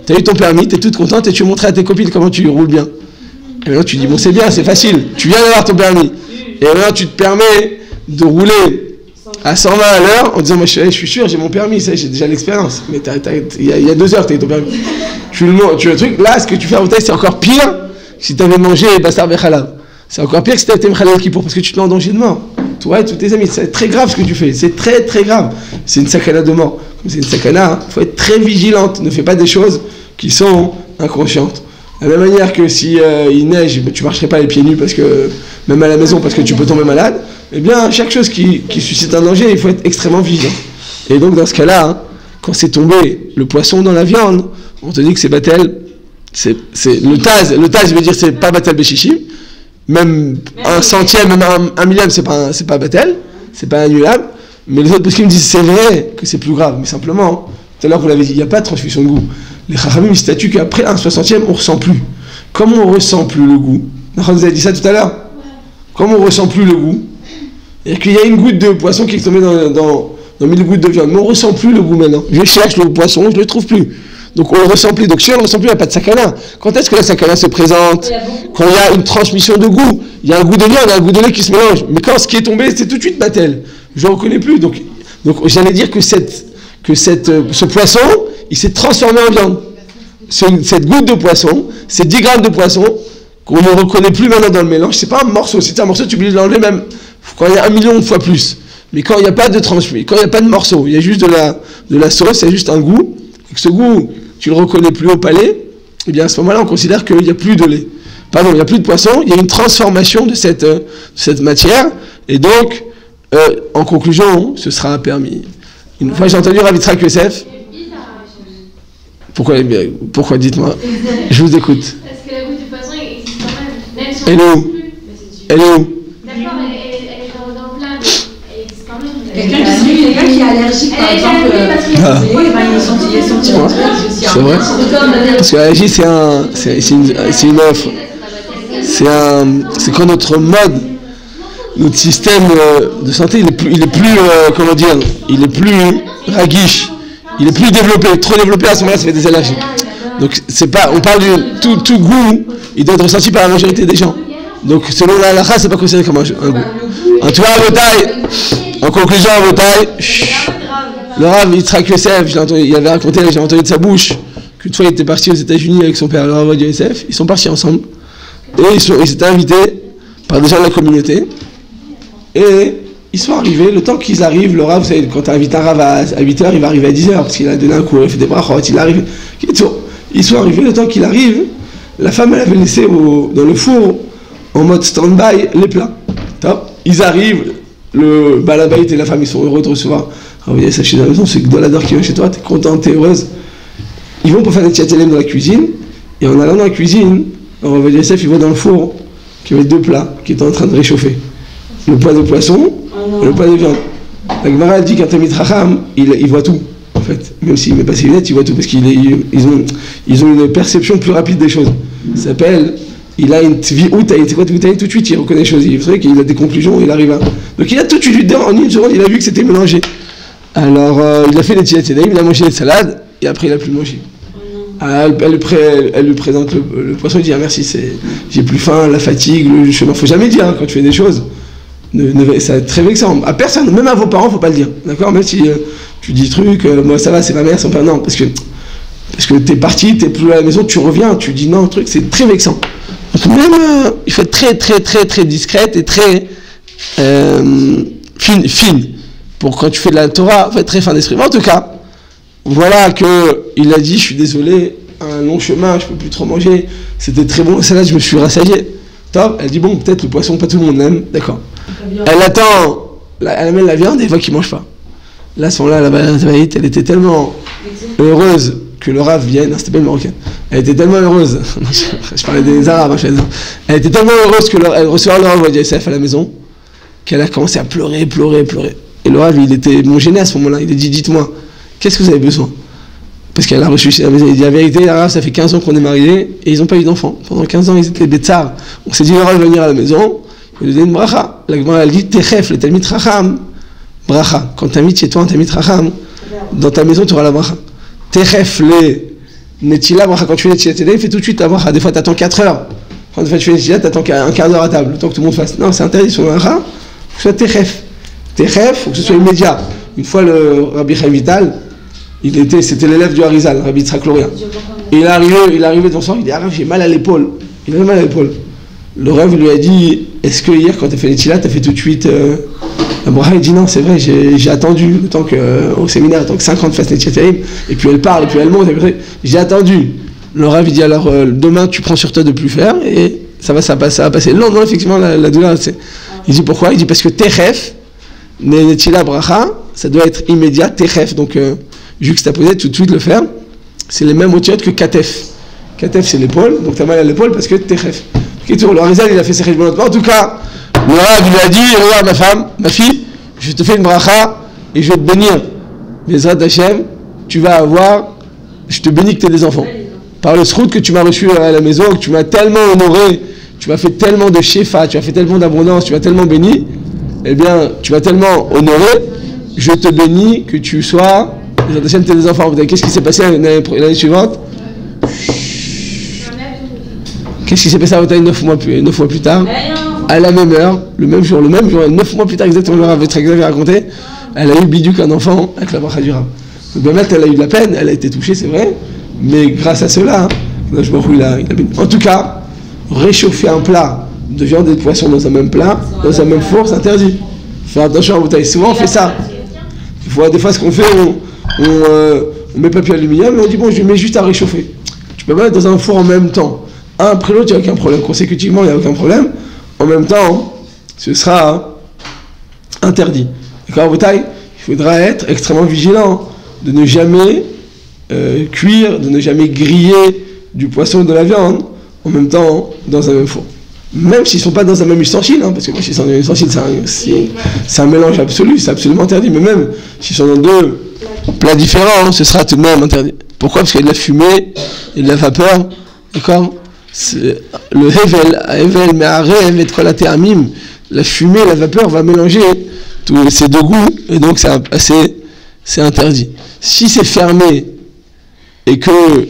tu as eu ton permis, tu es toute contente et tu montres à tes copines comment tu roules bien. Et maintenant tu dis, bon c'est bien, c'est facile, tu viens d'avoir ton permis. Et maintenant tu te permets de rouler à 120 à l'heure en disant, moi je suis sûr, j'ai mon permis, j'ai déjà l'expérience. Mais il y a 2 heures tu as eu ton permis. Tu le truc, là ce que tu fais en bouteille c'est encore pire si tu avais mangé Bassar Bechalav. C'est encore pire que si tu avais été Mechalel Kippour parce que tu te mets en danger de mort. Toi et tous tes amis, c'est très grave ce que tu fais, c'est très très grave. C'est une sakana de mort. Comme c'est une sakana, il faut être très vigilante, ne fais pas des choses qui sont inconscientes. De la même manière que si il neige, tu ne marcherais pas les pieds nus parce que, même à la maison parce que tu peux tomber malade, eh bien chaque chose qui suscite un danger, il faut être extrêmement vigilant. Et donc dans ce cas-là, hein, quand c'est tombé le poisson dans la viande, on te dit que c'est batel, c'est le taz veut dire c'est pas batel beshishim, même un centième, même un millième c'est pas batel, c'est pas annulable, mais les autres parce qu'ils me disent c'est vrai que c'est plus grave, mais simplement, tout à l'heure vous l'avez dit, il n'y a pas de transfusion de goût. Les Chachamim statuent qu'après un 60e, on ne ressent plus. Comme on ne ressent plus le goût, vous avez dit ça tout à l'heure, comme on ne ressent plus le goût, et qu'il y a une goutte de poisson qui est tombée dans 1000 gouttes de viande, mais on ne ressent plus le goût maintenant. Je cherche le poisson, je ne le trouve plus. Donc on ne le ressent plus. Donc si on ne le ressent plus, il n'y a pas de sakana. Quand est-ce que la sakana se présente? Quand il y a une transmission de goût. Il y a un goût de viande, un goût de lait qui se mélange. Mais quand ce qui est tombé, c'est tout de suite batel. Je ne reconnais plus. Donc j'allais dire que ce poisson, il s'est transformé en viande. Cette goutte de poisson, ces 10 grammes de poisson, qu'on ne reconnaît plus maintenant dans le mélange, c'est pas un morceau. Si c'est un morceau, tu oublies de l'enlever même quand il y a 1 million de fois plus. Mais quand il n'y a pas de transfusion, quand il n'y a pas de morceau, il y a juste de la sauce, il y a juste un goût, et que ce goût, tu ne le reconnais plus au palais, et bien à ce moment-là, on considère qu'il n'y a plus de lait. Pardon, il n'y a plus de poisson, il y a une transformation de cette matière, et donc, en conclusion, ce sera permis. Une fois, j'ai entendu Rav Yitzhak Yosef. Pourquoi dites-moi. Je vous écoute. Parce que la goutte du poisson existe quand même. Elle est où? Elle est où? D'accord, elle est dans le plat, mais elle existe quand même. Quelqu'un qui est allergique, par exemple. Oui, il est senti le truc. C'est vrai. Parce que l'allergie, c'est une offre. C'est quand notre mode, notre système de santé, il est plus comment dire, il est plus raguiche. Il est plus développé, trop développé, à ce moment-là, ça fait des allergies. Donc, c'est pas, on parle de tout goût, il doit être ressenti par la majorité des gens. Donc, selon la halakha, c'est pas considéré comme un goût. En tout cas, en conclusion, à Votaï, le Rav Yitzhak Yosef, il avait raconté, j'ai entendu de sa bouche, qu'une fois il était parti aux États-Unis avec son père, le Rav Yosef, ils sont partis ensemble, et ils étaient invités par des gens de la communauté, et ils sont arrivés, le temps qu'ils arrivent, le Rav, vous savez, quand tu invites un Rav à 8h, il va arriver à 10h, parce qu'il a donné un cours, il fait des brachot, il arrive. Ils sont arrivés, le temps qu'il arrive, la femme, elle avait laissé dans le four, en mode stand-by, les plats. Top. Ils arrivent, le balabait et la femme, ils sont heureux de recevoir. Rav Yosef, chez la maison, c'est que dans la dor qui vient chez toi, t'es contente, t'es heureuse. Ils vont pour faire des tchatelem dans la cuisine, et en allant dans la cuisine, Rav Yosef, il voit dans le four qu'il y avait 2 plats qui étaient en train de réchauffer. Le poids de poisson, et le poids de viande. La Gemara dit qu'un Talmid Chacham, il voit tout, en fait. Même s'il ne met pas ses lunettes, il voit tout, parce qu'ils ont une perception plus rapide des choses. Ça s'appelle, il a une tvi'ut, c'est quoi tvi'ut? Tout de suite, il reconnaît les choses. Vous savez qu'il a des conclusions, il arrive à... Donc il a tout de suite, en une seconde, il a vu que c'était mélangé. Alors, il a fait les tchilatédaïm, il a mangé les salades, et après il n'a plus mangé. Elle lui présente le poisson, il dit ah, merci, j'ai plus faim, la fatigue, le chemin. Faut jamais dire hein, quand tu fais des choses. C'est très vexant. À personne, même à vos parents, faut pas le dire. D'accord? Même si tu dis truc, moi ça va, c'est ma mère, son père, non. Parce que t'es parti, t'es plus à la maison, tu reviens, tu dis non, truc, c'est très vexant. Donc même, il faut être très, très, très, très discrète et très fine. Pour quand tu fais de la Torah, il faut être très fin d'esprit. Mais en tout cas, voilà qu'il a dit, je suis désolé, un long chemin, je peux plus trop manger, c'était très bon, la salade, je me suis rassasié. Top, elle dit bon, peut-être le poisson, pas tout le monde l'aime, d'accord. Elle attend, elle amène la viande et elle voit qu'il ne mange pas. Là, à ce moment-là, elle était tellement heureuse que le Rav vienne, non, c'était pas une Marocaine, elle était tellement heureuse, je parlais des Arabes, elle était tellement heureuse qu'elle recevait le Rav Ovadia Yosef à la maison, qu'elle a commencé à pleurer. Et le Rav, il était gêné à ce moment-là, il a dit, dites-moi, qu'est-ce que vous avez besoin? Parce qu'elle a reçu à la maison, il dit, la vérité, le Rav, ça fait 15 ans qu'on est mariés, et ils n'ont pas eu d'enfants. Pendant 15 ans, ils étaient des tsars. On s'est dit, le Rav va venir à la maison, il lui a donné une bracha. La Gemara, elle dit, Techef, le Talmid Chacham, bracha. Quand tu invites chez toi un Talmid Chacham, dans ta maison, tu auras la bracha. Techef, les Netila, bracha. Quand tu fais Netila Tedei, fais tout de suite ta bracha. Des fois, tu attends 4 heures. Quand tu fais Netila, tu attends un quart d'heure à table, le temps que tout le monde fasse. Non, c'est interdit sur le bracha. Il faut que ce soit Techef. Techef, il faut que ce soit immédiat. Une fois, le Rabbi Chaim Vital, c'était l'élève du Harizal, Rabbi Yitzhak Loria. Et il est arrivé devant son, il dit, ah, j'ai mal à l'épaule. Il avait mal à l'épaule. Le Rav lui a dit, est-ce que hier, quand tu as fait les Tila, tu as fait tout de suite la bracha? Il dit, non, c'est vrai, j'ai attendu le temps au séminaire, le temps que 50 fassent les Tila, et puis elle parle, et puis elle monte, j'ai attendu. Le Rav, il dit, alors, demain, tu prends sur toi de plus faire, et ça va passer. Non, effectivement, la douleur, il dit, pourquoi? Il dit, parce que Techef, Netila bracha, ça doit être immédiat, Techef, donc juxtaposer, tout de suite le faire. C'est les mêmes otiotes que Katef. Katef, c'est l'épaule, donc tu as mal à l'épaule parce que Techef. Le Harizal, il a fait ses cheshbonot. En tout cas, le Rav lui a dit, regarde ma fille, je te fais une bracha et je vais te bénir. Bezrat Hashem, tu vas avoir, je te bénis que tu aies des enfants. Par le srout que tu m'as reçu à la maison, que tu m'as tellement honoré, tu m'as fait tellement de shefa, tu as fait tellement d'abondance, tu m'as tellement béni, eh bien, tu m'as tellement honoré, je te bénis que tu sois, Bezrat Hashem, tu aies des enfants. Qu'est-ce qui s'est passé l'année suivante? Qu'est-ce qui s'est passé à Otaï 9 mois plus tard? À la même heure, le même jour, 9 mois plus tard, exactement, le Rav avait raconté, elle a eu biduk un enfant avec la bracha du Rav. Donc ben, elle a eu de la peine, elle a été touchée, c'est vrai, mais grâce à cela, je m'en fous, il a béni. En tout cas, réchauffer un plat de viande et de poisson dans un même plat, dans un même four, c'est interdit. Faire attention à Otaï. Souvent on fait ça. Des fois, ce qu'on fait, on met papier aluminium et on dit, bon, je mets juste à réchauffer. Tu peux mettre dans un four en même temps. Un après l'autre, il n'y a aucun problème. Consécutivement, il n'y a aucun problème. En même temps, ce sera interdit. D'accord, Botaï? Il faudra être extrêmement vigilant de ne jamais cuire, de ne jamais griller du poisson ou de la viande en même temps dans un même four. Même s'ils ne sont pas dans un même ustensile, parce que s'ils sont dans un ustensile, c'est un mélange absolu, c'est absolument interdit. Mais même s'ils sont dans deux plats différents, ce sera tout de même interdit. Pourquoi? Parce qu'il y a de la fumée et de la vapeur. D'accord? Le Hevel, mais à Rev et de Kolatéamim, la fumée et la vapeur va mélanger tous ces deux goûts, et donc c'est interdit. Si c'est fermé et que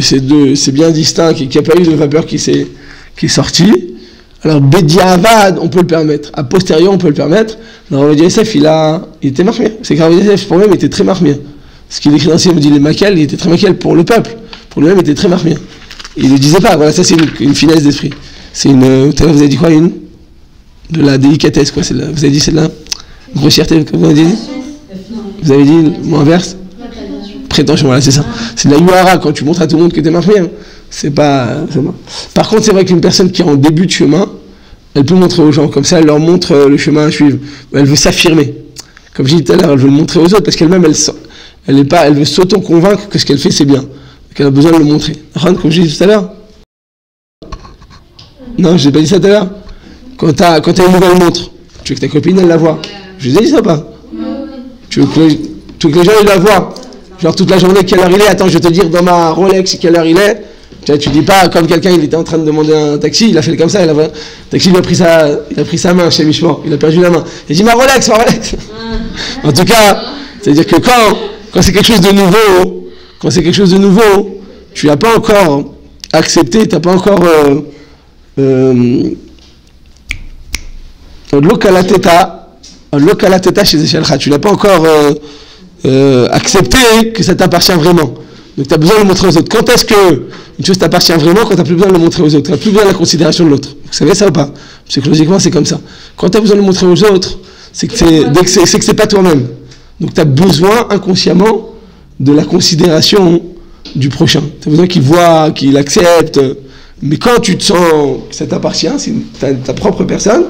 c'est bien distinct, qu'il n'y a pas eu de vapeur qui est sortie, alors Bediavad, on peut le permettre. A posteriori, on peut le permettre. Dans Rav Ovadia Yosef, il était marmire. C'est que Rav Ovadia Yosef, pour lui-même, était très marmire. Ce qu'il écrit dans le dit les Makel, il était très Makel pour le peuple. Pour lui-même, il était très marmire. Il ne le disait pas, voilà, ça c'est une finesse d'esprit. C'est une. Tout à l'heure, vous avez dit quoi? De la délicatesse, quoi. Vous avez dit c'est de la grossièreté, comme vous avez dit? Vous avez dit le mot inverse? Prétention, voilà, c'est ça. C'est de la yuhara, quand tu montres à tout le monde que tu es marmire. C'est pas. Par contre, c'est vrai qu'une personne qui est en début de chemin, elle peut montrer aux gens, comme ça, elle leur montre le chemin à suivre. Elle veut s'affirmer. Comme j'ai dit tout à l'heure, elle veut le montrer aux autres, parce qu'elle-même, elle veut s'auto-convaincre que ce qu'elle fait, c'est bien. Qu'elle a besoin de le montrer. Comme je dit tout à l'heure. Non, je n'ai pas dit ça tout à l'heure. Quand tu as une nouvelle montre, tu veux que ta copine, elle la voit. Je vous ai dit ça ou pas? Tu veux que les gens, ils la voient. Genre toute la journée, quelle heure il est? Attends, je vais te dire dans ma Rolex quelle heure il est. Tu dis pas comme quelqu'un, il était en train de demander un taxi, il a fait comme ça, le taxi il a pris sa main chez Mishmor, il a perdu la main. Il dit ma Rolex. En tout cas, c'est-à-dire que quand c'est quelque chose de nouveau, tu n'as pas encore accepté, tu n'as pas encore l'okalateta chez Eshelcha, tu n'as pas encore accepté que ça t'appartient vraiment. Donc tu as besoin de le montrer aux autres. Quand est-ce qu'une chose t'appartient vraiment? Quand tu n'as plus besoin de le montrer aux autres, tu n'as plus besoin de la considération de l'autre. Vous savez ça ou pas? Psychologiquement, c'est comme ça. Quand tu as besoin de le montrer aux autres, c'est que c'est pas toi-même. Donc tu as besoin inconsciemment de la considération du prochain. Tu as besoin qu'il voit, qu'il accepte. Mais quand tu te sens que ça t'appartient, c'est ta propre personne,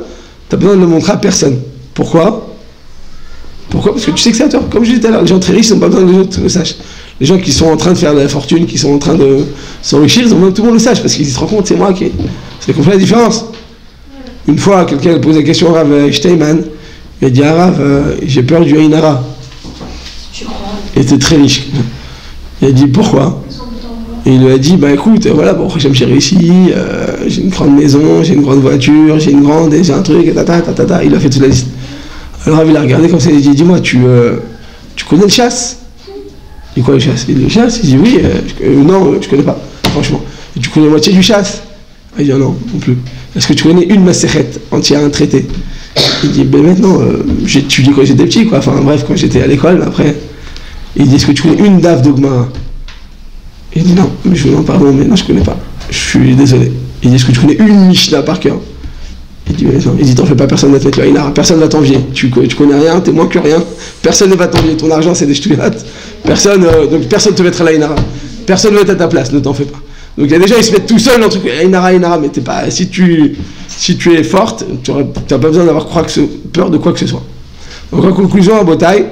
tu as besoin de le montrer à personne. Pourquoi? Parce que tu sais que c'est à toi. Comme je disais tout à l'heure, les gens très riches n'ont pas besoin que les autres le sachent. Les gens qui sont en train de faire de la fortune, qui sont en train de s'enrichir, ils ont même tout le monde le sache, parce qu'ils se rendent compte, c'est moi qui... C'est qu'on fait la différence. Une fois, quelqu'un pose la question à Rav Steinman, il a dit, Rav, j'ai peur du Ainara. Il était très riche. Il a dit, pourquoi? Et il lui a dit, bah écoute, voilà, bon, j'ai réussi, j'ai une grande maison, j'ai une grande voiture, j'ai un truc, tata. Il a fait toute la liste. Alors il a regardé comme ça, il a dit, dis-moi, tu connais le chasse? Il dit, quoi le chasse? Il dit, le chasse? Il dit, oui, non, je connais pas, franchement. Et tu connais la moitié du chasse? Il dit, non plus. Est-ce que tu connais une masséchet entière, un traité? Il dit, ben maintenant, j'ai étudié quand j'étais petit, quoi, enfin bref, quand j'étais à l'école, après. Il dit, est-ce que tu connais une daf d'Ogmara? Il dit, non, mais je vous demande pardon, mais non, je connais pas. Je suis désolé. Il dit, est-ce que tu connais une Mishnah par cœur? Il dit, mais non. Il dit, t'en fais pas, personne va te mettre là, personne va t'envier. Tu connais rien, t'es moins que rien, personne ne va t'envier. Ton argent, c'est des ch'touillat. Personne te mettra là, Inara. Personne ne va être à ta place, ne t'en fais pas. Donc il y a des gens, ils se mettent tout seuls dans le truc, Inara, mais t'es pas. Si tu es forte, tu n'as pas besoin d'avoir peur de quoi que ce soit. Donc en conclusion, à Botaï,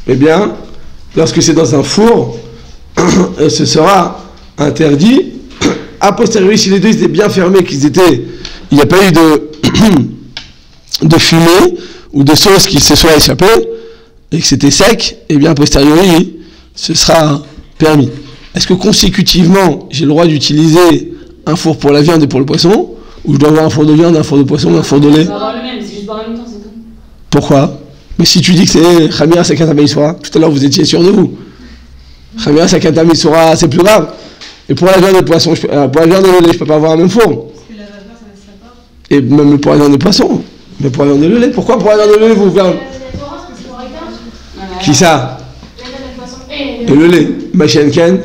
eh bien, lorsque c'est dans un four, ce sera interdit. A posteriori, si les deux étaient bien fermés, il n'y a pas eu de fumée ou de sauce qui se soit échappée, et que c'était sec, et bien a posteriori, ce sera permis. Est-ce que consécutivement, j'ai le droit d'utiliser un four pour la viande et pour le poisson, ou je dois avoir un four de viande, un four de poisson, un four de lait? On va avoir le même, c'est juste boire en même temps, c'est tout. Pourquoi? Mais si tu dis que c'est Khamira Sakata Meisora, tout à l'heure vous étiez sûr de vous. Khamira Sakata Meisora, c'est plus grave. Et pour la viande et le poisson, pour la viande et le lait, je ne peux pas avoir un même four. Parce que la vapeur, ça ne serait pas. Et même pour la viande et le poisson. Mais pour la viande et le lait, pourquoi pour la viande et le lait vous faire... Qui ça? Et le lait. Machine Ken.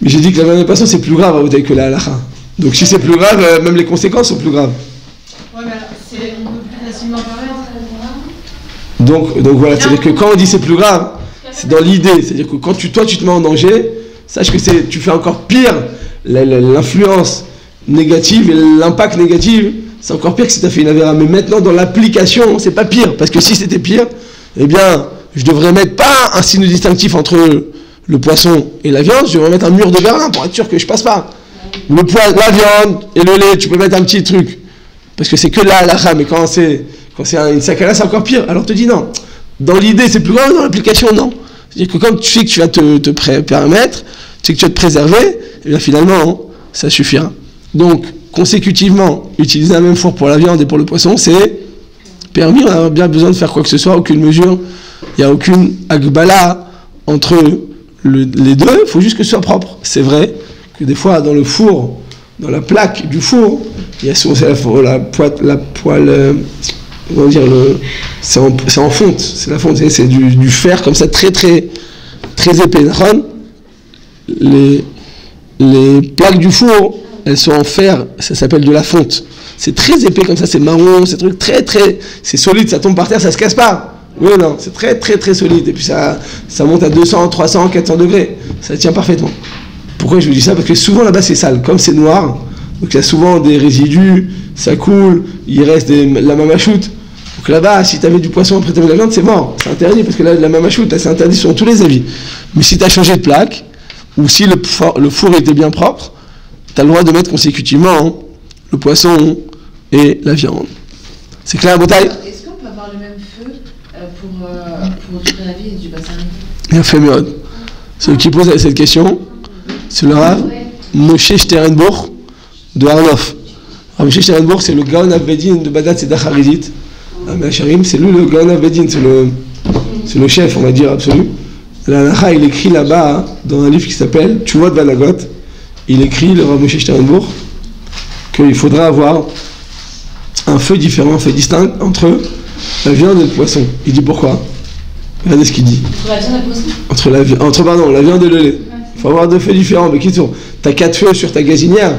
Mais j'ai dit que la viande et le poisson c'est plus grave à voter que la halakha. Donc si c'est plus grave, même les conséquences sont plus graves. Ouais, mais c'est plus facilement parler. Donc voilà, c'est-à-dire que quand on dit c'est plus grave, c'est dans l'idée. C'est-à-dire que quand toi tu te mets en danger, sache que tu fais encore pire l'influence négative et l'impact négatif, c'est encore pire que si tu as fait une avéra. Mais maintenant dans l'application, c'est pas pire. Parce que si c'était pire, eh bien, je devrais mettre pas un signe distinctif entre le poisson et la viande, je devrais mettre un mur de Berlin pour être sûr que je passe pas. La viande et le lait, tu peux mettre un petit truc. Parce que c'est que là, mais quand c'est une sakala, c'est encore pire. Alors te dis non. Dans l'idée, c'est plus grave, dans l'application, non. C'est-à-dire que comme tu sais que tu vas te permettre, tu sais que tu vas te préserver, et bien finalement, ça suffira. Donc, consécutivement, utiliser la même four pour la viande et pour le poisson, c'est permis, on n'a bien besoin de faire quoi que ce soit, aucune mesure, il n'y a aucune agbala entre les deux, il faut juste que ce soit propre. C'est vrai que des fois, dans le four, dans la plaque du four, il y a souvent la poêle, comment dire, c'est en fonte, c'est la fonte, c'est du fer comme ça, très très très épais. Les plaques du four, elles sont en fer, ça s'appelle de la fonte. C'est très épais comme ça, c'est marron, c'est truc c'est solide, ça tombe par terre, ça se casse pas. Oui, non, c'est très très très solide. Et puis ça monte à 200, 300, 400 degrés. Ça tient parfaitement. Pourquoi je vous dis ça? Parce que souvent là-bas c'est sale, comme c'est noir, donc il y a souvent des résidus, ça coule, il reste la mamachoute. Donc là-bas, si tu avais du poisson après tu avais de la viande, c'est mort. C'est interdit parce que là, la mamachoute, c'est interdit selon tous les avis. Mais si tu as changé de plaque, ou si le four était bien propre, tu as le droit de mettre consécutivement le poisson et la viande. C'est clair, Botaï? Est-ce qu'on peut avoir le même feu pour toute la vie du bassin? Bien fait, Mérod. Celui qui pose cette question, c'est le Rav Moshe Sternbourg de Arnof. Moshe Sternbourg, c'est le Gaon Abedin de Badat Tzedach Harizit. C'est lui le Gaon Abedin, c'est le chef, on va dire, absolu. La Halacha, il écrit là-bas, dans un livre qui s'appelle Tshuvot Balagot, il écrit, le Rav Moshe Sternbourg, qu'il faudra avoir un feu différent, un feu distinct entre la viande et le poisson. Il dit pourquoi? Regardez ce qu'il dit. Entre la viande et le poisson? Entre la viande et le lait. Il faut avoir deux feux différents. Mais qui sont? Tu as 4 feux sur ta gazinière.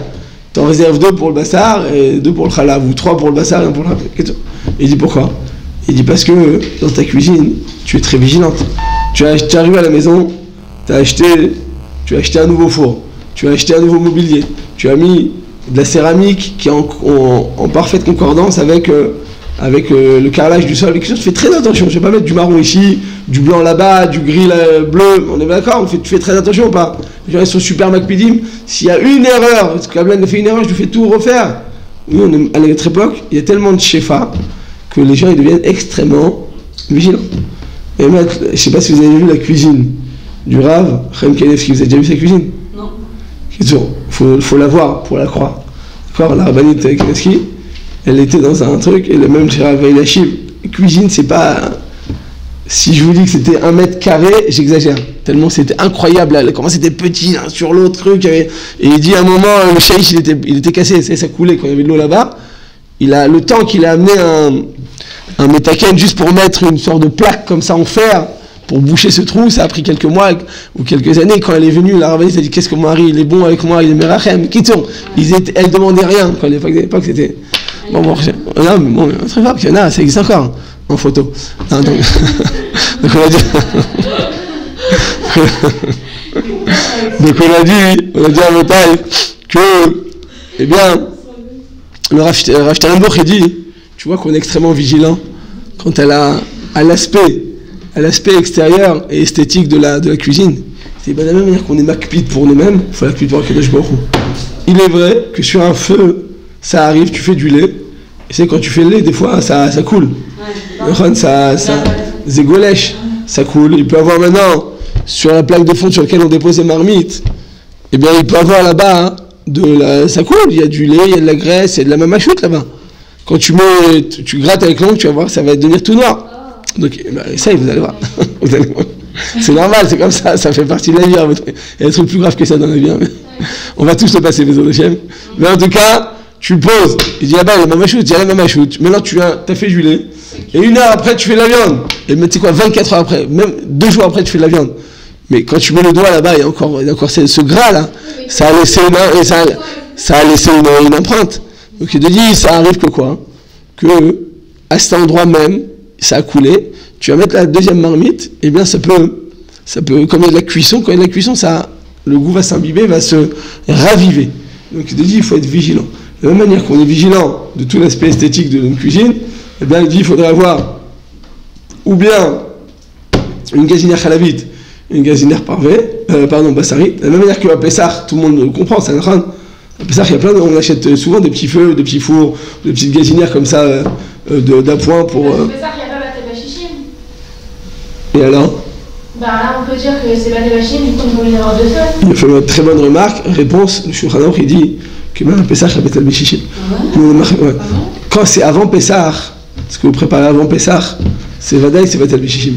Tu en réserves 2 pour le bassar et 2 pour le khalav. Ou 3 pour le bassar et 1 pour le khalav. Il dit pourquoi? Il dit parce que dans ta cuisine, tu es très vigilante. Tu arrives à la maison, tu as acheté un nouveau four. Tu as acheté un nouveau mobilier. Tu as mis de la céramique qui est en parfaite concordance avec le carrelage du sol. Tu fais très attention. Je ne vais pas mettre du marron ici, du blanc là-bas, du gris bleu, on est d'accord, tu fais très attention ou pas? Les gens ils sont super makpidim, s'il y a une erreur, parce que Kablan a fait une erreur, je lui fais tout refaire. Nous, à notre époque, il y a tellement de shefa que les gens ils deviennent extrêmement vigilants. Et moi, je ne sais pas si vous avez vu la cuisine du Rav, Chaim Kanevski, vous avez déjà vu sa cuisine? Non. Il faut la voir pour la croire. D'accord, la rabbinite Kanevski, elle était dans un truc, et le même chez Rav Eliashiv, cuisine, c'est pas. Si je vous dis que c'était 1 mètre carré, j'exagère. Tellement c'était incroyable, là, comment c'était petit, l'un sur l'autre, truc. Et il dit à un moment, le shaïch, il était cassé, ça coulait quand il y avait de l'eau là-bas. Le temps qu'il a amené un métaken juste pour mettre une sorte de plaque comme ça en fer, pour boucher ce trou, ça a pris quelques mois ou quelques années. Quand elle est venue, la rabbinite a dit, qu'est-ce que mon mari, il est bon avec moi, il est merachem. Elle demandait rien. Quand à l'époque, c'était... Bon, très fort, qu'il y en a, ça existe encore. En photo. Non, donc on a dit. Donc on a dit à Motaï que, eh bien, le Rav Sternbuch, il dit, tu vois qu'on est extrêmement vigilant quant à l'aspect extérieur et esthétique de la cuisine. C'est de la même manière qu'on est makpid pour nous-mêmes, il faut la cuire pour Kadosh Baruch Hu. Il est vrai que sur un feu, ça arrive, tu fais du lait, et c'est quand tu fais le lait, des fois, ça coule. Ça zégolèche, ça coule. Il peut avoir maintenant, sur la plaque de fonte sur laquelle on dépose les marmites, eh bien, il peut avoir là-bas, ça coule. Il y a du lait, il y a de la graisse, il y a de la mamachoute là-bas. Quand tu grattes avec l'ongle, tu vas voir, ça va devenir tout noir. Donc, essaye, vous allez voir. C'est normal, c'est comme ça fait partie de la vie. Il y a des trucs plus graves que ça dans la vie. On va tous le passer, les autres chiens. Mais en tout cas, tu le poses. Il dit, là-bas, il y a la mamachoute, il y a la mamachoute. Maintenant, tu as fait du lait. Et 1 heure après, tu fais de la viande. Et tu sais quoi, 24 heures après, même 2 jours après, tu fais de la viande. Mais quand tu mets le doigt là-bas, il y a encore ce gras-là. Ça a laissé une empreinte. Donc il te dit, ça arrive que quoi? Que à cet endroit même, ça a coulé. Tu vas mettre la deuxième marmite, et bien ça peut, comme il y a de la cuisson, quand il y a de la cuisson, le goût va s'imbiber, va se raviver. Donc il te dit, il faut être vigilant. De la même manière qu'on est vigilant de tout l'aspect esthétique de notre cuisine, eh bien, il dit qu'il faudrait avoir ou bien une gazinière halavite, une gazinière bassari. De la même manière qu'à Pessah, tout le monde le comprend, c'est un train. À Pessah, il y a on achète souvent des petits feux, des petits fours, des petites gazinières comme ça, d'appoint pour. À Pessah, il n'y a pas Baté Bachishim. Et alors? Là, on peut dire que c'est Baté Bachishim, du coup, on peut y avoir 2 feux. Il a fait une très bonne remarque. Réponse, le Shulchan Aruch, il dit que même à Pessah, il y a Baté Bachishim. Quand c'est avant Pessah, ce que vous préparez avant Pessah, c'est Vadaï, c'est Batel Bishishim.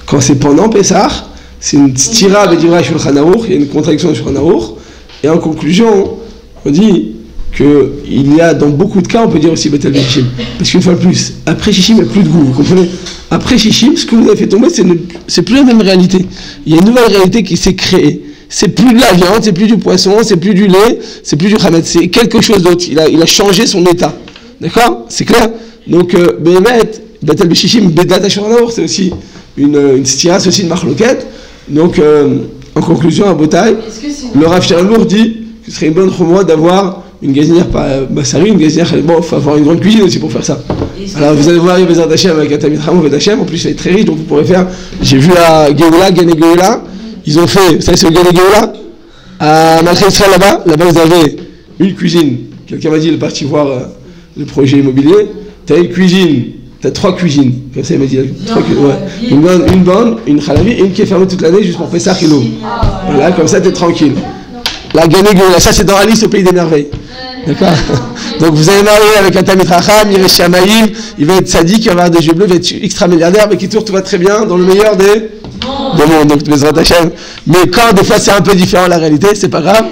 Quand c'est pendant Pessah, c'est une stira avec Divra Shulchan Aruch, il y a une contradiction de Shulchan Aruch, et en conclusion, on dit qu'il y a dans beaucoup de cas, on peut dire aussi Batel Bishishim. Parce qu'une fois de plus, après Shishim, il n'y a plus de goût, vous comprenez? Après Shishim, ce que vous avez fait tomber, c'est plus la même réalité. Il y a une nouvelle réalité qui s'est créée. C'est plus de la viande, c'est plus du poisson, c'est plus du lait, c'est plus du chametz, c'est quelque chose d'autre. Il a changé son état. D'accord? C'est clair? Donc, Behemet, Batel Bishishim, Bedat Shulchan Aruch, c'est aussi une stira, c'est aussi une marloquette. Donc, en conclusion, à Botaï, le Rav Sternbuch dit que ce serait une bonne chumra d'avoir une gazinière bassari, une gazinière. Bon, il faut avoir une grande cuisine aussi pour faire ça. Alors, vous allez voir, il y a Bezrat Hashem avec un Tamid Chamo, Bezrat Hashem, en plus, il est très riche, donc vous pourrez faire. J'ai vu à Géoula, Gane Géoula, ils ont fait, vous savez, c'est le Gane Géoula, à Malchem Israël là-bas, vous avez une cuisine. Quelqu'un m'a dit, il est parti voir le projet immobilier. Tu as une cuisine, tu as 3 cuisines. Comme ça, il m'a dit, une bonne, une khalavi et une qui est fermée toute l'année juste pour Pessah Khilou. Voilà, comme ça, tu es tranquille. La Ganégoula, ça c'est dans Alice au pays des merveilles. D'accord? Donc vous allez marier avec un Tamid Chacham, il va être Shamaïm, il va être sadique, il va avoir des yeux bleus, il va être extra milliardaire, mais qui tout va très bien dans le meilleur des mondes. Donc Bezrat Hashem. Mais quand des fois c'est un peu différent la réalité, c'est pas grave.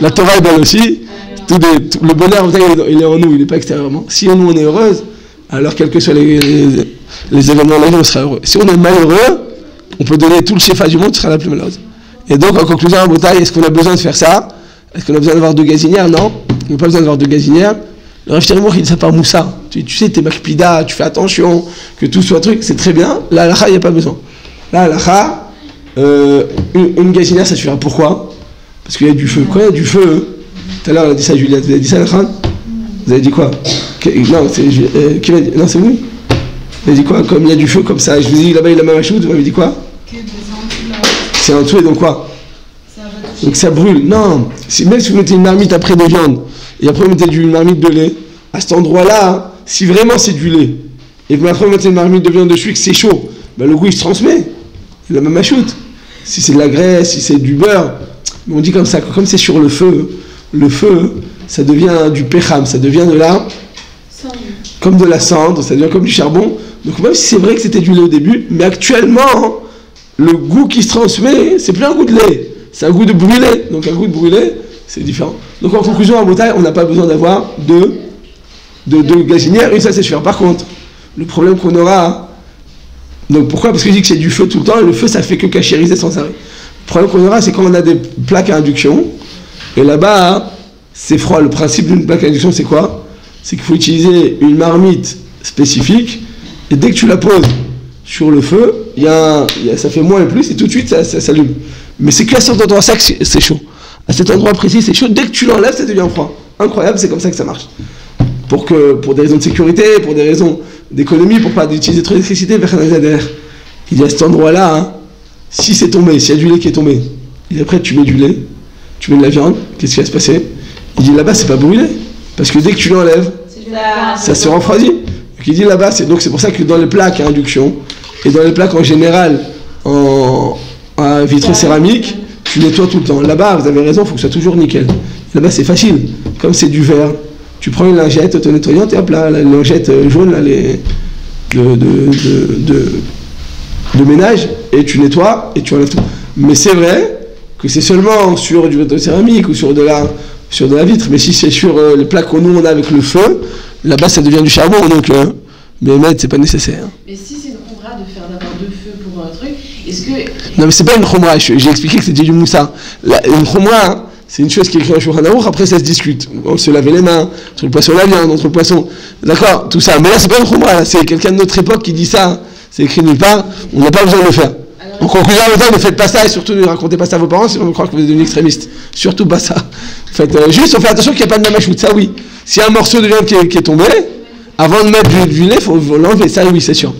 La Torah est belle aussi. Le bonheur, il est en nous, il n'est pas extérieurement. Si nous on est heureuse, alors quels que soient les événements de la vie, on sera heureux. Si on est malheureux, on peut donner tout le shefa du monde, tu seras la plus malheureuse. Et donc, en conclusion, à Botaï, est-ce qu'on a besoin de faire ça? Est-ce qu'on a besoin d'avoir 2 gazinières? Non, on n'a pas besoin d'avoir 2 gazinières. Le Rav Sternbuch, il dit ça par Moussa. Tu sais, t'es makpida, tu fais attention, que tout soit truc, c'est très bien. La halakha, il n'y a pas besoin. La halakha, une gazinière, ça suffira. Pourquoi? Parce qu'il y a du feu. Quand il y a du feu, tout à l'heure, on a dit ça, Juliette, vous avez dit ça, Khan? Vous avez dit quoi? Non, c'est qui m'a dit? Non, c'est vous? Il a dit quoi? Comme il y a du feu comme ça. Je vous ai dit là-bas, il a ma choute, vous m'avez dit quoi? C'est un tout et donc quoi? Donc ça brûle. Non, même si vous mettez une marmite après de viande, et après vous mettez une marmite de lait, à cet endroit-là, si vraiment c'est du lait, et que après vous mettez une marmite de viande dessus et que c'est chaud, ben le goût il se transmet. Il a même ma choute. Si c'est de la graisse, si c'est du beurre, on dit comme ça, comme c'est sur le feu, ça devient du pécham, ça devient de la... comme de la cendre, ça devient comme du charbon. Donc même si c'est vrai que c'était du lait au début, mais actuellement, le goût qui se transmet, c'est plus un goût de lait, c'est un goût de brûlé. Donc un goût de brûlé, c'est différent. Donc en conclusion, en Bretagne, on n'a pas besoin d'avoir de gazinière, une ça c'est sûr. Par contre, le problème qu'on aura, donc pourquoi? Parce que je dis que c'est du feu tout le temps, et le feu ça fait que cachériser sans arrêt. Le problème qu'on aura, c'est quand on a des plaques à induction, et là-bas, c'est froid. Le principe d'une plaque à induction, c'est quoi? C'est qu'il faut utiliser une marmite spécifique, et dès que tu la poses sur le feu, ça fait moins et plus, et tout de suite ça s'allume. Mais c'est qu'à cet endroit-là que c'est chaud. À cet endroit précis, c'est chaud. Dès que tu l'enlèves, ça devient froid. Incroyable, c'est comme ça que ça marche. Pour des raisons de sécurité, pour des raisons d'économie, pour pas utiliser trop d'électricité, il y a cet endroit-là, hein, si c'est tombé, s'il y a du lait qui est tombé, et après tu mets du lait, tu mets de la viande, qu'est-ce qui va se passer? Il dit là-bas, c'est pas brûlé. Parce que dès que tu l'enlèves, ça se refroidit. Donc il dit là-bas, c'est pour ça que dans les plaques à induction, et dans les plaques en général, à vitre céramique, tu nettoies tout le temps. Là-bas, vous avez raison, il faut que ce soit toujours nickel. Là-bas, c'est facile. Comme c'est du verre, tu prends une lingette auto-nettoyante et hop là, la lingette jaune, là, de ménage, et tu nettoies et tu enlèves tout. Mais c'est vrai que c'est seulement sur du vitre céramique ou sur de la vitre. Mais si c'est sur les plaques que nous on a avec le feu, là-bas ça devient du charbon. Donc, mais c'est pas nécessaire. Mais si c'est une khumra d'avoir deux feux pour un truc, est-ce que... Non mais c'est pas une khumra, j'ai expliqué que c'était du moussa. Une khumra, hein, c'est une chose qui est écrite en Shulchan Aruch, après ça se discute. On se lavait les mains, entre le poisson la viande, entre le poisson... D'accord, tout ça. Mais là c'est pas une khumra, c'est quelqu'un de notre époque qui dit ça. C'est écrit nulle part, on n'a pas besoin de le faire. En conclusion, ne faites pas ça et surtout ne racontez pas ça à vos parents, sinon on croit que vous êtes devenu extrémiste. Surtout pas ça. Juste, on fait attention qu'il n'y ait pas de mamachout, ça oui. S'il y a un morceau de viande qui est tombé, avant de mettre du lait, il faut l'enlever, ça oui, c'est sûr.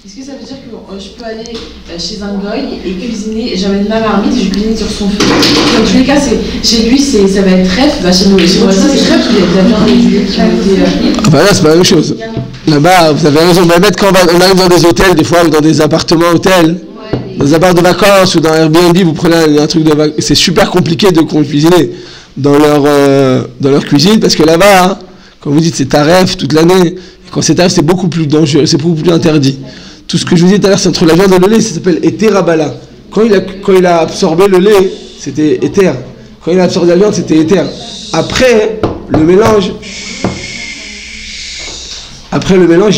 Est-ce que ça veut dire que je peux aller chez un goy et cuisiner, j'amène ma marmite et je cuisine sur son feu? Dans tous les cas, chez lui, ça va être trèfle, chez moi aussi c'est trèfle, il y a de la viande et du lait qui ont été... Ah bah là, c'est pas la même chose. Là-bas, vous avez raison, quand on arrive dans des hôtels, des fois, ou dans des appartements hôtels, dans des appartements de vacances ou dans Airbnb, vous prenez un truc de vacances, c'est super compliqué de cuisiner dans leur cuisine, parce que là-bas, hein, comme vous dites, c'est taref toute l'année, et quand c'est taref, c'est beaucoup plus dangereux, c'est beaucoup plus interdit. Tout ce que je vous disais tout à l'heure, c'est entre la viande et le lait, ça s'appelle éther-abala. Quand il a absorbé le lait, c'était éther. Quand il a absorbé la viande, c'était éther. Après, le mélange,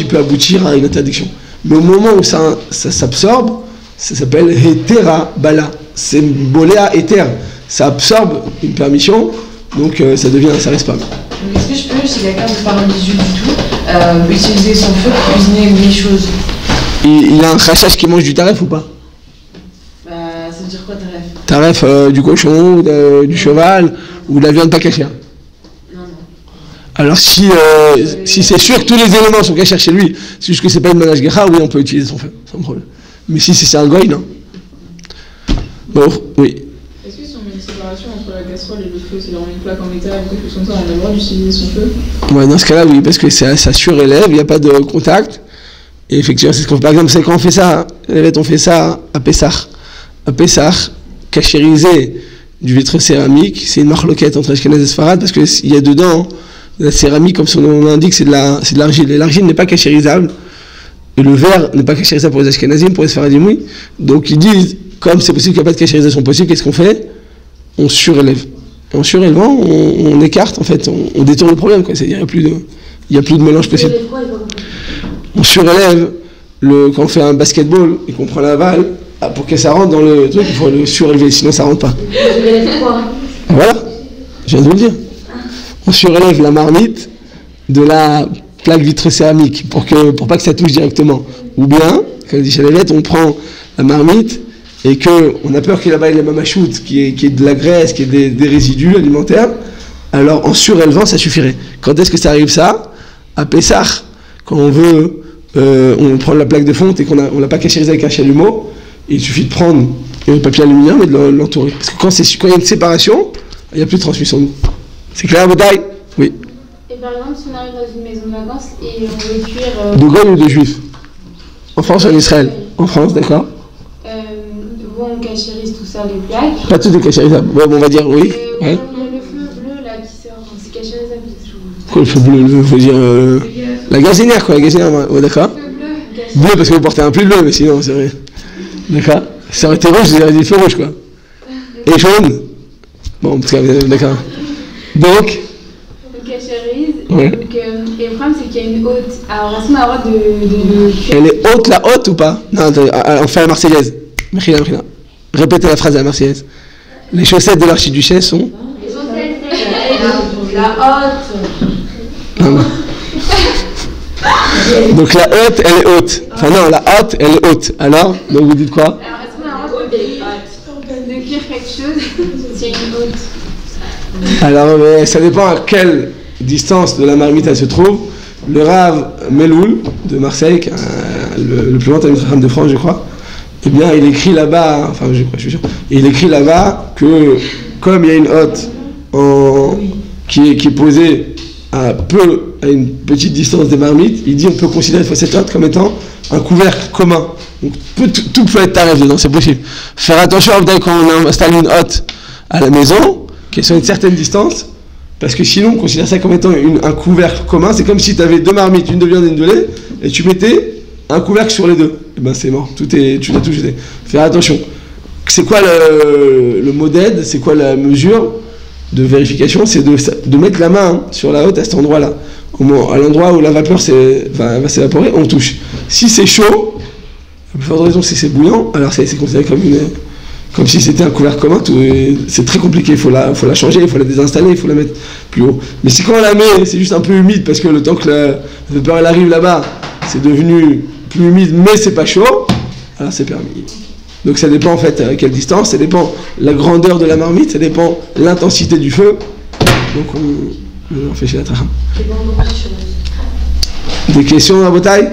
il peut aboutir à une interdiction. Mais au moment où ça s'absorbe, ça s'appelle hétéra-bala. C'est boléa éther. Ça absorbe une permission, donc ça reste pas. Est-ce que je peux, si quelqu'un ne parle des yeux du tout, utiliser son feu pour cuisiner des choses? Il a un crachage qui mange du taref ou pas? Ça veut dire quoi taref? Taref du cochon, du cheval, ou de la viande pas cachère. Alors si c'est sûr que tous les éléments sont cachés chez lui, c'est juste que c'est pas une manage guerra, oui on peut utiliser son feu, sans problème. Mais si c'est un goy, non. Bon, oui. Est-ce que si on met une séparation entre la casserole et le feu, c'est dans une plaque en métal ou quelque chose comme ça, on a le droit d'utiliser son feu? Ouais, dans ce cas-là, oui, parce que ça surélève, il n'y a pas de contact. Et effectivement, c'est ce qu'on fait. Par exemple, c'est quand on fait ça, on fait ça à Pessah. À Pessah, cachériser du vitre céramique, c'est une marloquette entre Ashkenaz et Sfarad, parce qu'il y a dedans la céramique, comme son nom l'indique, c'est de l'argile. Et l'argile n'est pas cachérisable. Et le verre n'est pas cachérisable pour les Ashkenazim, pour les Sfaradim, oui. Donc ils disent, comme c'est possible qu'il n'y a pas de cachérisation possible, qu'est-ce qu'on fait? On surélève. Et en surélevant, on écarte, en fait, on détourne le problème, quoi. C'est-à-dire qu'il n'y a plus de mélange possible. On surélève, quand on fait un basketball et qu'on prend la balle, pour que ça rentre dans le truc, il faut le surélever, sinon ça ne rentre pas. Voilà, je viens de vous le dire. On surélève la marmite de la plaque vitre céramique pour pas que ça touche directement. Ou bien, comme dit Chalavette, on prend la marmite et qu'on a peur qu'il y ait là-bas la mamachoute, qui est de la graisse, qui est des résidus alimentaires, alors en surélevant, ça suffirait. Quand est-ce que ça arrive ça? À Pessah, quand on veut on prend la plaque de fonte et qu'on l'a pas cachérisée avec un chalumeau, il suffit de prendre le papier aluminium et de l'entourer. Parce que quand il y a une séparation, il n'y a plus de transmission d'eau. C'est clair, Botaï? Oui. Et par exemple, si on arrive dans une maison de vacances et on veut cuire... De Goy ou de Juifs? En France ou en Israël? En France, d'accord. On cachérise tout ça, les plaques. Pas tout est cachérisable. Ouais, bon, on va dire oui. Il y a Ouais. le feu bleu là qui sort, c'est cachérisable. Quoi, le feu bleu? Il faut dire la gazinière, quoi. La gazinière, ouais, d'accord. Bleu parce que vous portez un pull bleu, mais sinon, c'est vrai. D'accord. Si ça aurait été rouge, j'aurais dit le feu rouge, quoi. Et jaune? Bon, parce que, d'accord. Donc, On cachérise. Ouais. Donc, et le problème, c'est qu'il y a une haute. Alors, est-ce qu'on a le droit de cuire? elle est haute, la haute ou pas? Non, attendez, on fait la marseillaise. Mechila. Répétez la phrase de la marseillaise. Les chaussettes de l'archiduchesse sont... La haute. Non, non. Donc la haute, elle est haute. Enfin non, la haute, elle est haute. Alors, donc vous dites quoi? Alors, est-ce qu'on a le droit de cuire quelque chose s'il y a une haute? Alors, mais ça dépend à quelle distance de la marmite elle se trouve. Le Rav Meloul de Marseille, qui est le plus grand Talmid Chacham de France, je crois, eh bien, il écrit là-bas, enfin, je suis sûr, il écrit là-bas que comme il y a une hotte qui est posée à une petite distance des marmites, il dit on peut considérer cette hotte comme étant un couvercle commun. Donc tout peut être tarif dedans, c'est possible. Faire attention quand on installe une hotte à la maison, qui est sur une certaine distance, parce que sinon on considère ça comme étant un couvercle commun. C'est comme si tu avais deux marmites, une de viande et une de lait, et tu mettais un couvercle sur les deux. Et ben c'est mort, tu l'as tout jeté. Faire attention. C'est quoi le mot d'aide? C'est quoi la mesure de vérification? C'est de mettre la main sur la hotte à cet endroit-là. À l'endroit où la vapeur va s'évaporer, on touche. Si c'est chaud, la plus forte raison c'est que c'est bouillant, alors c'est considéré comme si c'était un couvercle commun. C'est très compliqué, il faut la changer, il faut la désinstaller, il faut la mettre plus haut. Mais si quand on la met, c'est juste un peu humide parce que le temps que la vapeur elle arrive là-bas, c'est devenu plus humide, mais c'est pas chaud, alors c'est permis. Donc ça dépend en fait à quelle distance, ça dépend la grandeur de la marmite, ça dépend l'intensité du feu. Donc on fait chez la Tracham. Des questions à Botaï?